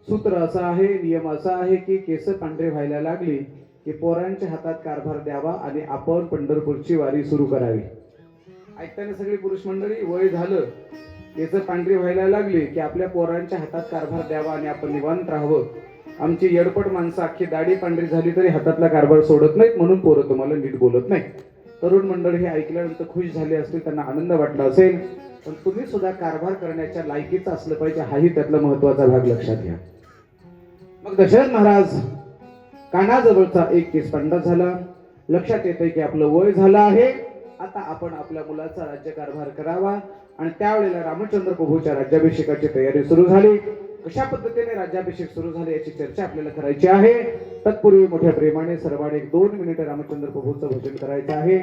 सूत्र असं आहे, नियम असा आहे की केस पांढरे व्हायला लागली की पोरांच्या हातात कारभार द्यावा आणि आपण पंढरपूरची वारी सुरू करावी. ऐकताना सगळी पुरुष मंडळी, वय झालं, केस पांढरी व्हायला लागली की आपल्या पोरांच्या हातात कारभार द्यावा आणि आपण निवांत राहावं. आमची येडपट माणसं अख्खी दाढी पांढरी झाली तरी हातातला कारभार सोडत नाहीत, म्हणून पोरं तुम्हाला नीट बोलत नाही. तरुण मंडळी हे ऐकल्यानंतर खुश झाले असतील, त्यांना आनंद वाटला असेल. पण तुम्ही सुद्धा कारभार करण्याच्या लायकीचं असलं पाहिजे, हाही त्यातला महत्वाचा भाग लक्षात घ्या. मग दशरथ महाराज कानाजवळचा एक केस पांढरा झाला. लक्षात येते की आपलं वय झालं आहे, आता आपण आपल्या मुलाचा राज्यकारभार करावा. आणि त्यावेळेला रामचंद्र प्रभूच्या राज्याभिषेकाची तयारी सुरू झाली. कशा पद्धतीने राज्याभिषेक सुरू झाले याची चर्चा आपल्याला करायची आहे. तत्पूर्वी मोठ्या प्रेमाने सर्वांनी 2 मिनिटे रामचंद्र प्रभूचं भजन करायचं आहे.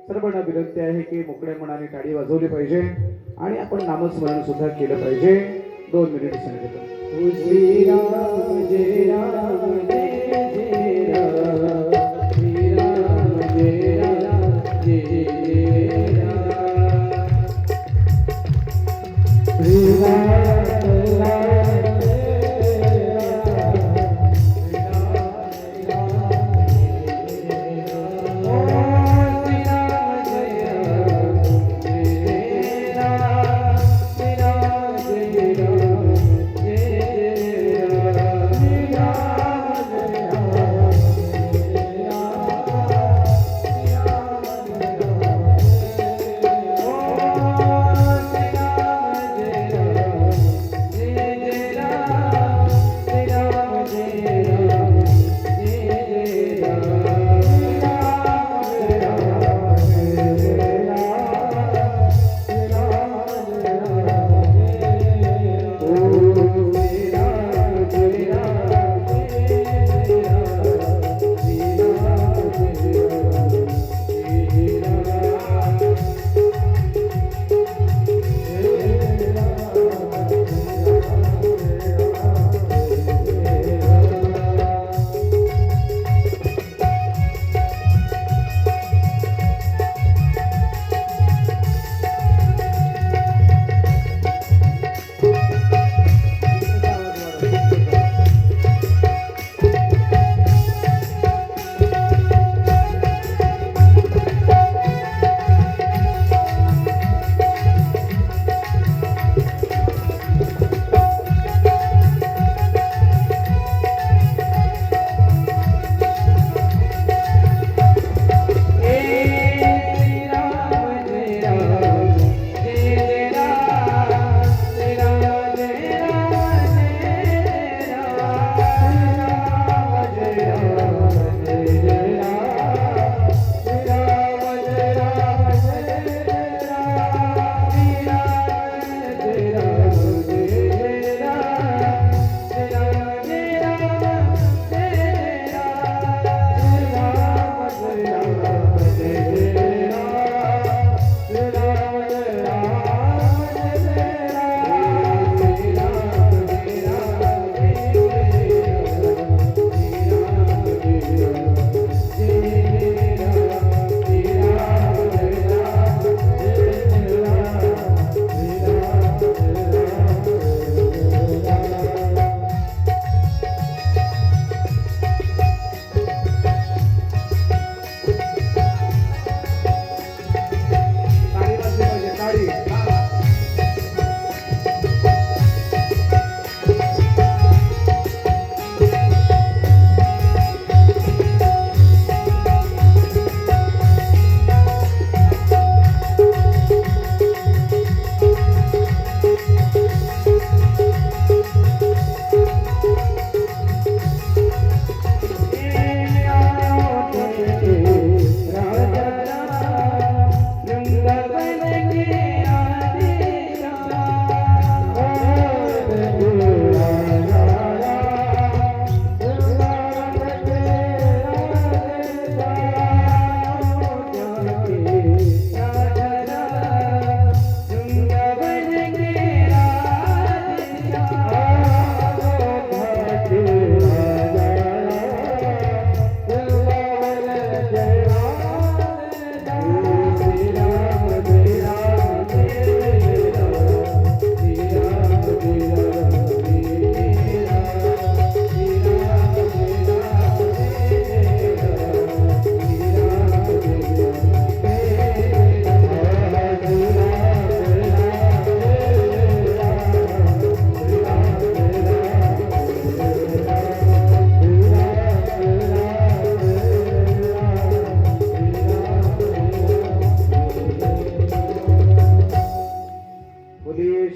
सर्वांना विनंती आहे की मोकळ्या मनाने टाळी वाजवली पाहिजे आणि आपण नामस्मरण सुद्धा केलं पाहिजे. 2 मिनिट सांगितलं. श्री राम जय राम जय जय राम, श्री राम जय राम जय राम, श्री राम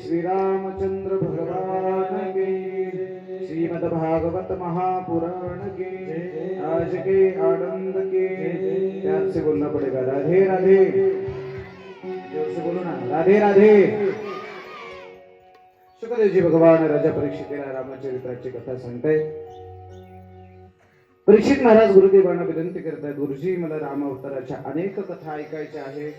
श्री रामचंद्र भगवान की श्रीमद् भागवत महापुराण की आज के आनंद के प्यार से बोलना पड़ेगा राधे राधे जोर से बोलो ना राधे राधे शुकदेवजी भगवान राजा परीक्षितेला रामचरित्राची कथा सांगतायत परीक्षित महाराज गुरुदेवांना विनंती करतात गुरुजी मला राम अवताराच्या अनेक कथा ऐकायच्या आहेत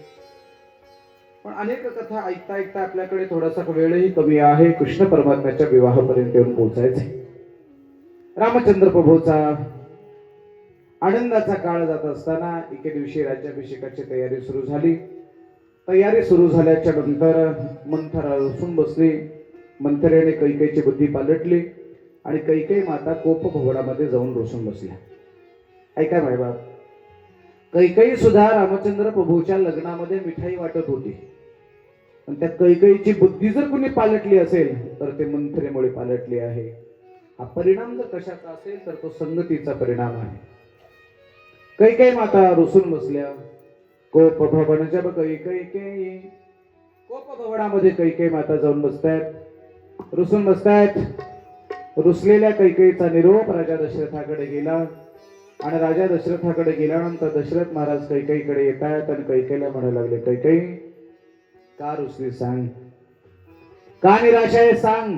पण अनेक कथा ऐकता ऐकता आपल्याकडे थोडासा वेळही कमी आहे कृष्ण परमात्म्याच्या विवाहापर्यंत येऊन पोहोचायचे रामचंद्र प्रभूचा आनंदाचा काळ जात असताना एके दिवशी राज्याभिषेकाची तयारी सुरू झाली तयारी सुरू झाल्याच्या नंतर मंथरा रुसून बसली मंथरेने कैकेयीची बुद्धी पालटली आणि कैकेयी माता कोप भवनामध्ये जाऊन रुसून बसल्या ऐका बाप कैकेयी सुद्धा रामचंद्र प्रभूच्या लग्नामध्ये मिठाई वाटत होती पण त्या कैकेयीची बुद्धी जर कुणी पालटली असेल तर ते मंथरेमुळे पालटली आहे हा परिणाम जर कशाचा असेल तर तो संगतीचा परिणाम आहे कैकेयी माता रुसून बसल्या कोप भवन जब कैकेयी कोप भवनामध्ये कैकेयी माता जाऊन बसतायत रुसून बसतायत रुसलेल्या कैकेयीचा निरोप राजा दशरथाकडे गेला आणि राजा दशरथाकडे गेल्यानंतर दशरथ महाराज कैकेयीकडे येत आहेत आणि कैकेयीला म्हणायला लागले कैकेयी का रुसली सांग का निराश आहे सांग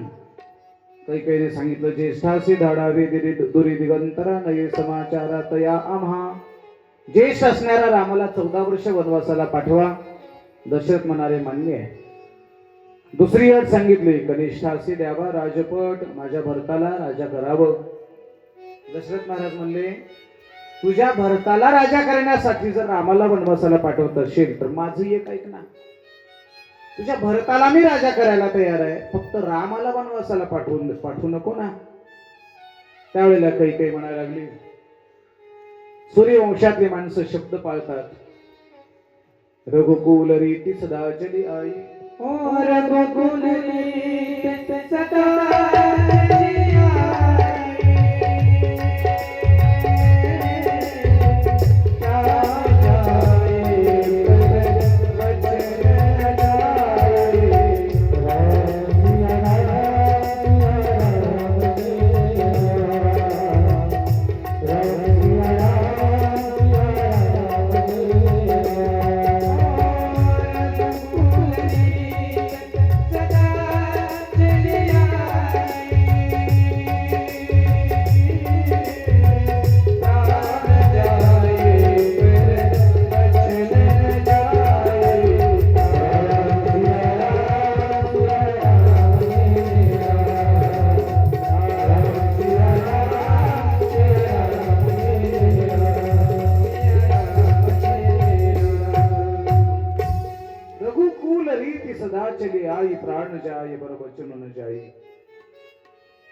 कैकेयीने सांगितलं ज्येष्ठासी धाडावे दुरी दिगंतरा नये समाचारात या आम्हा ज्येष्ठ असणाऱ्या रामाला 14 वर्ष वनवासाला पाठवा दशरथ म्हणाले मान्य आहे दुसरी अट सांगितली कनिष्ठासी द्यावा राजपट माझ्या भरताला राजा करावं दशरथ महाराज म्हणले तुझ्या भरताला राजा करण्यासाठी जर रामाला वनवासाला पाठवत असेल तर माझं एक ऐक ना तुझ्या भरताला मी राजा करायला तयार आहे फक्त रामाला वनवासाला पाठवू नको ना त्यावेळेला कैकेयी म्हणायला लागली सूर्यवंशातली माणसं शब्द पाळतात रघुकुल रीती सदा चली आई रघुकुल रीत सदा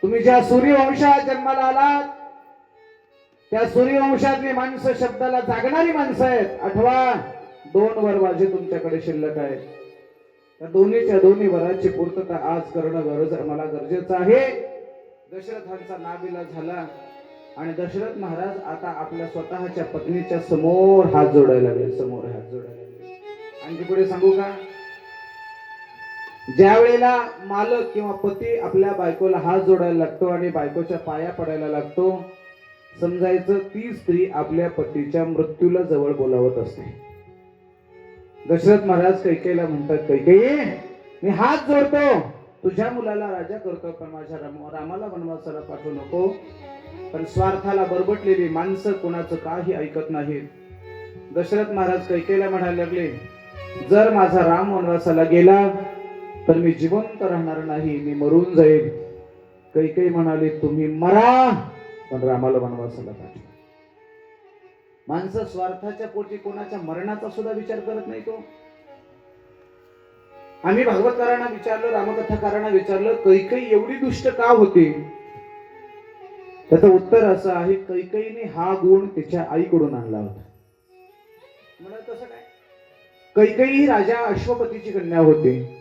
तुम्ही ज्या सूर्यवंशात जन्माला आलात त्या सूर्यवंशातली माणसं शब्दाला जागणारी माणसं आहेत आठवा 2 वर माझे तुमच्याकडे शिल्लक आहे त्या दोन्ही वराची पूर्तता आज करणं मला गरजेचं आहे दशरथांचा नाविलाज झाला आणि दशरथ महाराज आता आपल्या स्वतःच्या पत्नीच्या समोर हात जोडायला लागले आणखी पुढे सांगू का ज्या वेळेला मालक किंवा पती आपल्या बायकोला हात जोडायला लागतो आणि बायकोच्या पाया पडायला लागतो समजायचं ती स्त्री आपल्या पतीच्या मृत्यूला जवळ बोलावत असते दशरथ महाराज कैकेयीला म्हणतात कैकेयी मी हात जोडतो तुझ्या मुलाला राजा करतो पण माझ्या रामाला वनवासाला पाठवू नको पण स्वार्थाला बरबटलेली माणसं कोणाचं काही ऐकत नाहीत दशरथ महाराज कैकेयीला म्हणायला लागले जर माझा राम वनवासाला गेला तर मी जिवंत राहणार नाही मी मरून जाईल कैकेयी म्हणाली तुम्ही मरा पण रामाला वनवासाला पाठवा माणसं स्वार्थाच्या पोटी कोणाच्या मरणाचा सुद्धा विचार करत नाही तो आम्ही भागवतकारांना विचारलं रामकथाकारांना विचारलं कैकेयी एवढी दुष्ट का होती त्याचं उत्तर असं आहे कैकेयीने हा गुण तिच्या आईकडून आणला होता म्हणजे कसं काय कैकेयी राजा अश्वपतीची कन्या होती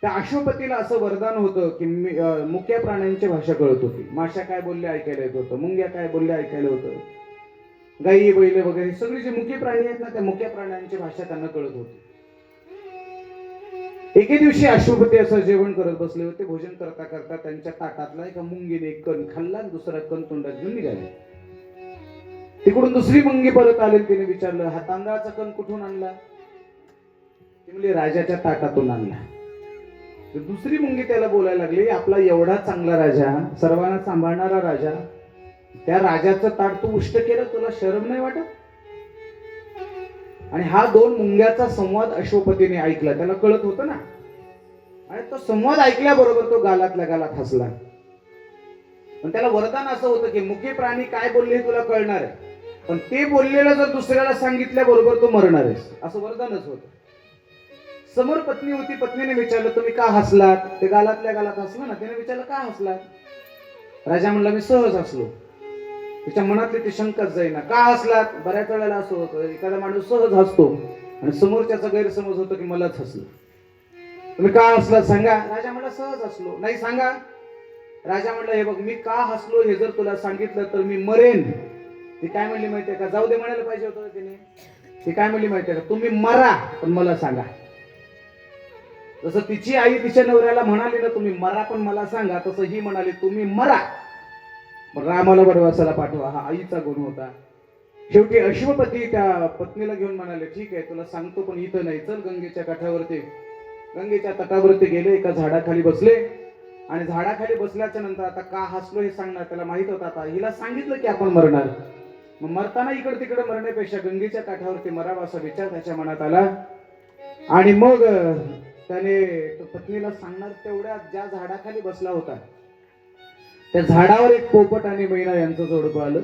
त्या अश्वपतीला असं वरदान होतं की मुक्या प्राण्यांची भाषा कळत होती माशा काय बोलले ऐकायला येत होतं मुंग्या काय बोलले ऐकायला होतं गायी बैल वगैरे सगळी जे मुख्य प्राणी आहेत ना त्या मुख्य प्राण्यांची भाषा त्यांना कळत होती एके दिवशी अश्वपती असं जेवण करत बसले होते. भोजन करता करता त्यांच्या ताटातला एका मुंगीने एक कण खाल्ला आणि दुसरा कण तोंडात घेऊन निघाले. तिकडून दुसरी मुंगी परत आली. तिने विचारलं, हा तांदळाचा कण कुठून आणला? ती म्हणली, राजाच्या ताटातून आणला. तर दुसरी मुंगी त्याला बोलायला लागली, आपला एवढा चांगला राजा, सर्वांना सांभाळणारा राजा, त्या राजाचं ताट तू उष्ट केलं, तुला शरम नाही वाटत? आणि हा दोन मुंग्याचा संवाद अश्वपतीने ऐकला. त्याला कळत होतं ना. आणि तो संवाद ऐकल्याबरोबर तो गालातल्या गालात हसला. पण त्याला वरदान असं होतं की मुके प्राणी काय बोलले तुला कळणार आहे, पण ते बोललेलं जर दुसऱ्याला सांगितल्याबरोबर तो मरणार आहेस, असं वरदानच होतं. समोर पत्नी होती. पत्नीने विचारलं, तुम्ही का हसलात? ते गालातल्या गालात हसलं ना. तिने विचारलं, का हसलात? राजा म्हणला, मी सहज हसलो. तिच्या मनातली ती शंकाच जाईना. का हसलात? बऱ्याच वेळेला असं होतं, एखादा माणूस सहज हसतो आणि समोरच्याचा गैरसमज होतो की मलाच हसलं. तुम्ही का हसलात सांगा. राजा म्हणला, सहज हसलो. नाही सांगा. राजा म्हणला, हे बघ, मी का हसलो हे जर तुला सांगितलं तर मी मरेन. ती काय म्हणली माहितीये का? जाऊ दे म्हणायला पाहिजे होतं तिने. ती काय म्हणली माहितीये का? तुम्ही मरा पण मला सांगा. जसं तिची आई तिच्या नवऱ्याला म्हणाली ना, तुम्ही मरा पण मला सांगा, तसं ही म्हणाली, तुम्ही मरा रामाला वनवासाला पाठवा. हा आईचा गुण होता. शेवटी अश्वपती त्या पत्नीला घेऊन म्हणाले, ठीक आहे तुला सांगतो, पण इथं नाही, चल गंगेच्या काठावरती. गंगेच्या तटावरती गेले. एका झाडाखाली बसले आणि झाडाखाली बसल्याच्या नंतर आता का हसलो हे सांगणार. त्याला माहित होता आता हिला सांगितलं की आपण मरणार, मग मरताना इकडे तिकडे मरण्यापेक्षा गंगेच्या काठावरती मरावा असा विचार त्याच्या मनात आला. आणि मग त्याने पत्नीला सांगणार तेवढ्या ज्या झाडाखाली बसला होता त्या झाडावर एक पोपट आणि मैना यांचं जोडपं आलं.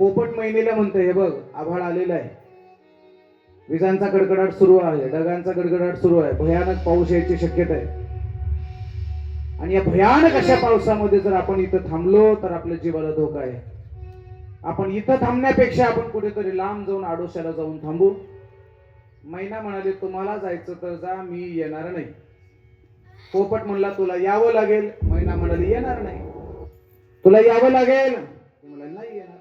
पोपट मैनेला म्हणते, हे बघ, आभाळ आलेला आहे, विजांचा कडकडाट सुरू आहे, ढगांचा गडगडाट सुरू आहे, भयानक पाऊस यायची शक्यता आहे. आणि या भयानक अशा पावसामध्ये जर आपण इथं थांबलो तर आपल्या जीवाला धोका आहे. आपण इथं थांबण्यापेक्षा आपण कुठेतरी लांब जाऊन आडोशाला जाऊन थांबू. मैना म्हणाले, तुम्हाला जायचं तर जा, मी येणार नाही. पोपट म्हणला, तुला यावं लागेल. मैना म्हणाली, येणार नाही. तुला यावं लागेल. म्हणाले, नाही येणार.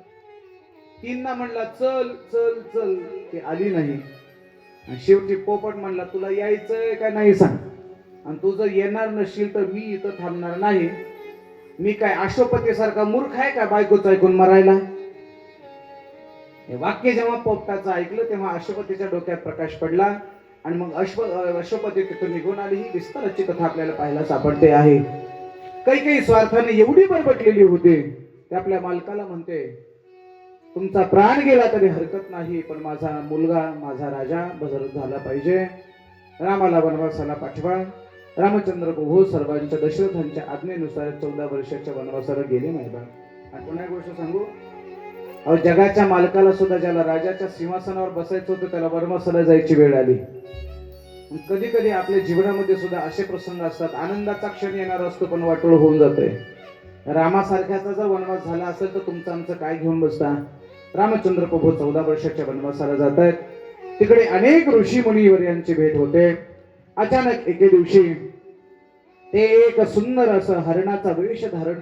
तीनदा म्हणला, चल चल चल, ती आली नाही. आणि शेवटी पोपट म्हणला, तुला यायचंय का नाही सांग, आणि तू जर येणार नसशील तर मी इथं थांबणार नाही. मी काय अश्वपतीसारखा मूर्ख आहे का बायकोचं ऐकून मरायला? हे वाक्य जेव्हा पोपटाचं ऐकलं तेव्हा अश्वपतीच्या डोक्यात प्रकाश पडला. आणि मग अश्वपती तिथून निघून आली. ही विस्ताराची कथा आपल्याला पाहायला सापडते आहे. काही स्वार्थाने एवढी बरबटलेली होते ते आपल्या मालकाला म्हणते, तुमचा प्राण गेला तरी हरकत नाही, पण माझा मुलगा, माझा राजा बजरत झाला पाहिजे. रामाला वनवासाला पाठवा. रामचंद्र प्रभू सर्वांच्या दशरथांच्या आज्ञेनुसार 14 वर्षाच्या वनवासाला गेले मैदान. आणि पुन्हा एक गोष्ट सांगू, अहो जगाच्या मालकाला सुद्धा, ज्याला राजाच्या सिंहासनावर बसायचं होतं, त्याला वनवासाला जायची वेळ आली. कधी कधी आपल्या जीवनामध्ये सुद्धा असे प्रसंग असतात, आनंदाचा क्षण येणार असतो पण वाटोळ होऊन जातोय. रामासारख्याचा जर वनवास झाला असेल तर तुमचं आमचं काय घेऊन बसता. रामचंद्र प्रभू 14 वर्षाच्या वनवासाला जात आहेत. तिकडे अनेक ऋषी मुनीवर यांची भेट होते. अचानक एके दिवशी ते एक सुंदर असं हरणाचा वेश धारण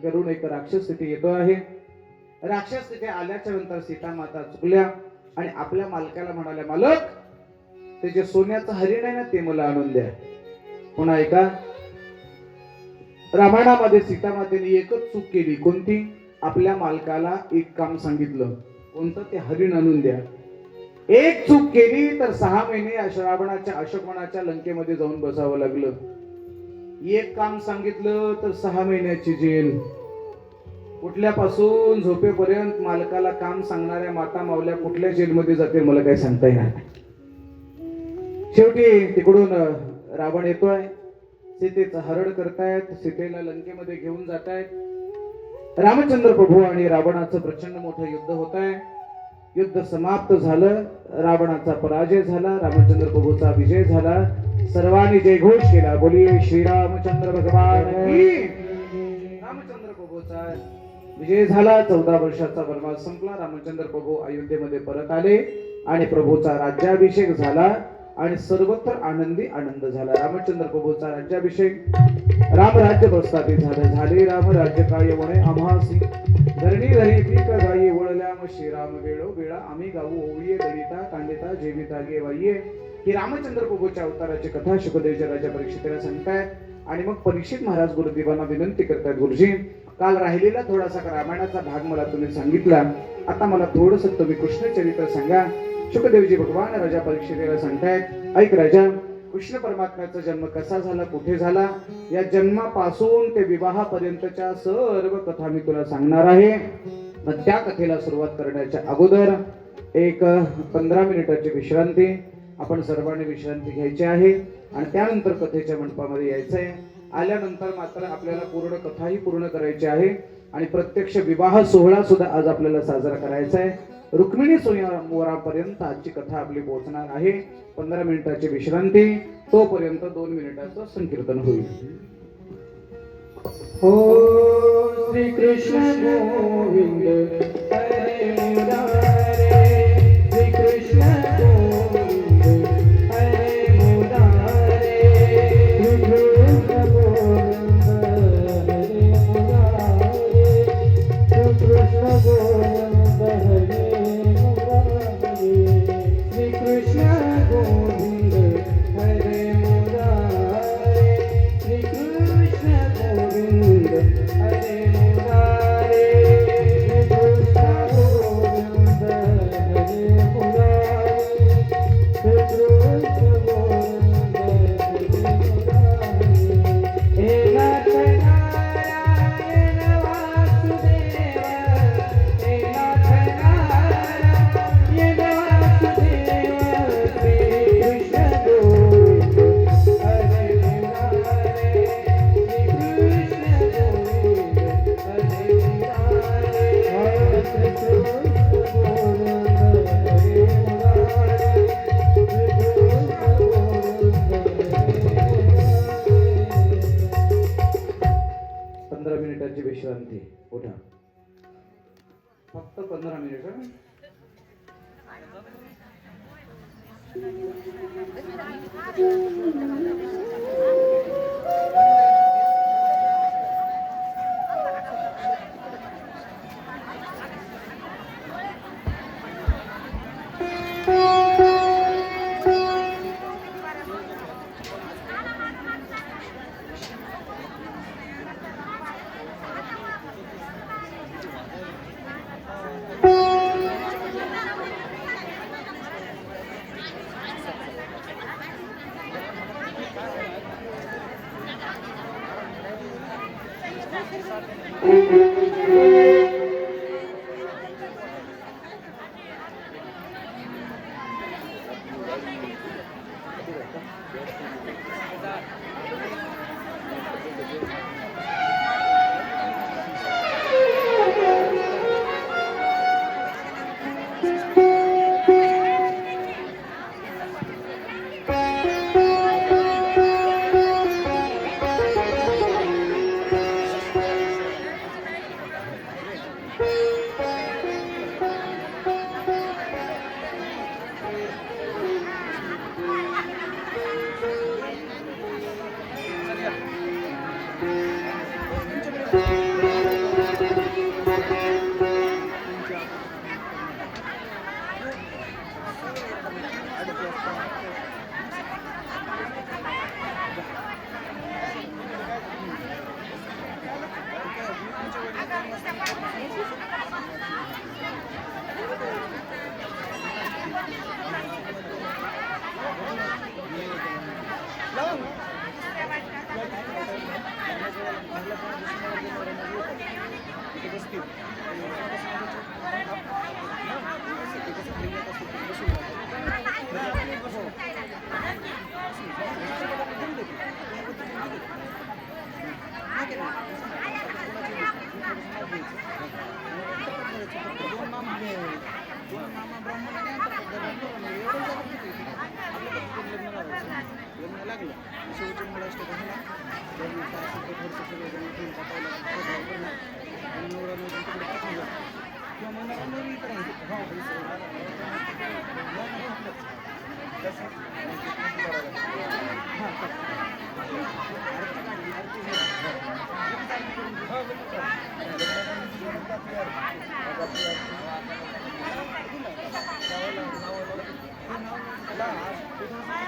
करून एक राक्षस तिथे येतो आहे. राक्षस तिथे आल्याच्या नंतर सीता माता चुकल्या आणि आपल्या मालकाला म्हणाल्या, मालक, ते जे सोन्याचं हरिण आहे ना ते मला आणून द्या. पुन्हा ऐका, रामायणामध्ये सीता मातेने एकच चूक केली. कोणती? आपल्या मालकाला एक काम सांगितलं. कोणतं? ते हरिण आणून द्या. एक चूक केली तर 6 महिने रावणाच्या अशोकवनाच्या लंकेमध्ये जाऊन बसावं लागलं. एक काम सांगितलं तर 6 महिन्याची जेल. उठल्यापासून झोपेपर्यंत मालकाला काम सांगणाऱ्या माता मावल्या कुठल्या जेलमध्ये जातील मला काही सांगता येणार नाही. शेवटी तिकडून रावण येतोय. सीतेचं हरण करतायत. सीतेला लंकेमध्ये घेऊन जातायत. रामचंद्र प्रभू आणि रावणाचं प्रचंड मोठं युद्ध होत आहे. युद्ध समाप्त झालं. रावणाचा पराजय झाला. रामचंद्र प्रभूचा विजय झाला. सर्वांनी जयघोष केला. बोलिये श्रीरामचंद्र भगवान की. रामचंद्र प्रभूचा विजय झाला. 14 वर्षाचा वनवास संपला. रामचंद्र प्रभू अयोध्येमध्ये परत आले आणि प्रभूचा राज्याभिषेक झाला आणि सर्वत्र आनंदी आनंद झाला. रामचंद्र प्रभूचा राज्याभिषेक, राम राज्य प्रस्थापित झाले. राम राज्य काय वणे आम्हासी, धरणी धरी पीक गायी वळल्या, मग श्रीराम वेळो वेळा आम्ही गाऊ ओळीये दलिता कांडिता जेविता गे वाये. ही रामचंद्र प्रभूच्या अवताराची कथा शुकदेवच्या राजा परीक्षिताला सांगतायत आणि मग परीक्षित महाराज गुरुदेवांना विनंती करतायत, गुरुजी काल राहिलेला थोडासा रामायणाचा भाग मला तुम्ही सांगितला, आता मला थोडस तुम्ही कृष्ण चरित्र सांगा. शुकदेवजी भगवान राजा परीक्षिताला सांगतायत, ऐक राजा, कृष्ण परमात्म्याचा जन्म कसा झाला, कुठे झाला, या जन्मापासून ते विवाहापर्यंतच्या सर्व कथा मी तुला सांगणार आहे. पण त्या कथेला सुरुवात करण्याच्या अगोदर एक 15 मिनिटाची विश्रांती, आपण सर्वांनी विश्रांती घ्यायची आहे आणि त्यानंतर कथेच्या मंडपामध्ये यायचं आहे. आल्यानंतर मात्र आपल्याला पूर्ण कथाही पूर्ण करायची आहे आणि प्रत्यक्ष विवाह सोहळा सुद्धा आज आपल्याला साजरा करायचा आहे. रुक्मिणी स्वयंवरापर्यंत आजची कथा आपली पोहोचणार आहे. 15 मिनिटाची विश्रांती, तोपर्यंत 2 मिनिटाचं संकीर्तन होईल. हो श्री कृष्ण गोविंद हरे मुरारे, श्री कृष्ण गोविंद हरे मुरारे, श्री कृष्ण गोविंद हरे मुरारे, श्री कृष्ण गोविंद हरे मुरारे, श्री कृष्ण गोविंद हरे मुरारे, श्री कृष्ण गोविंद हरे मुरारे, श्री कृष्ण गोविंद हरे मुरारे, श्री कृष्ण गोविंद हरे मुरारे. हे नाथ नारायण वासुदेव, हे नाथ नारायण वासुदेव, श्री कृष्ण गोविंद हरे मुरारे, श्री कृष्ण गोविंद हरे मुरारे, श्री कृष्ण गोविंद हरे मुरारे, श्री कृष्ण गोविंद हरे. 15 मिनिटाची विश्रांती. उठा, फक्त 15 मिनिट. हा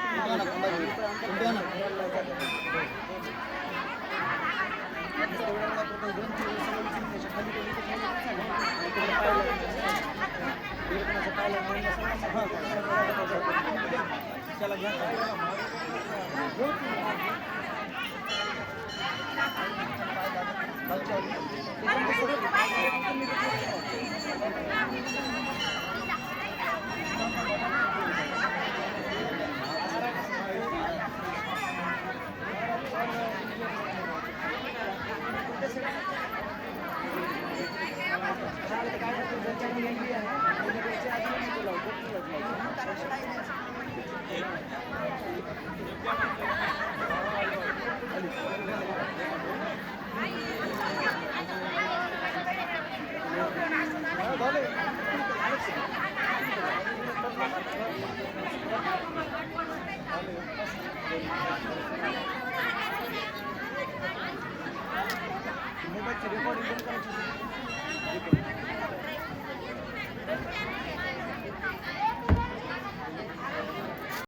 रेकॉर्डिंग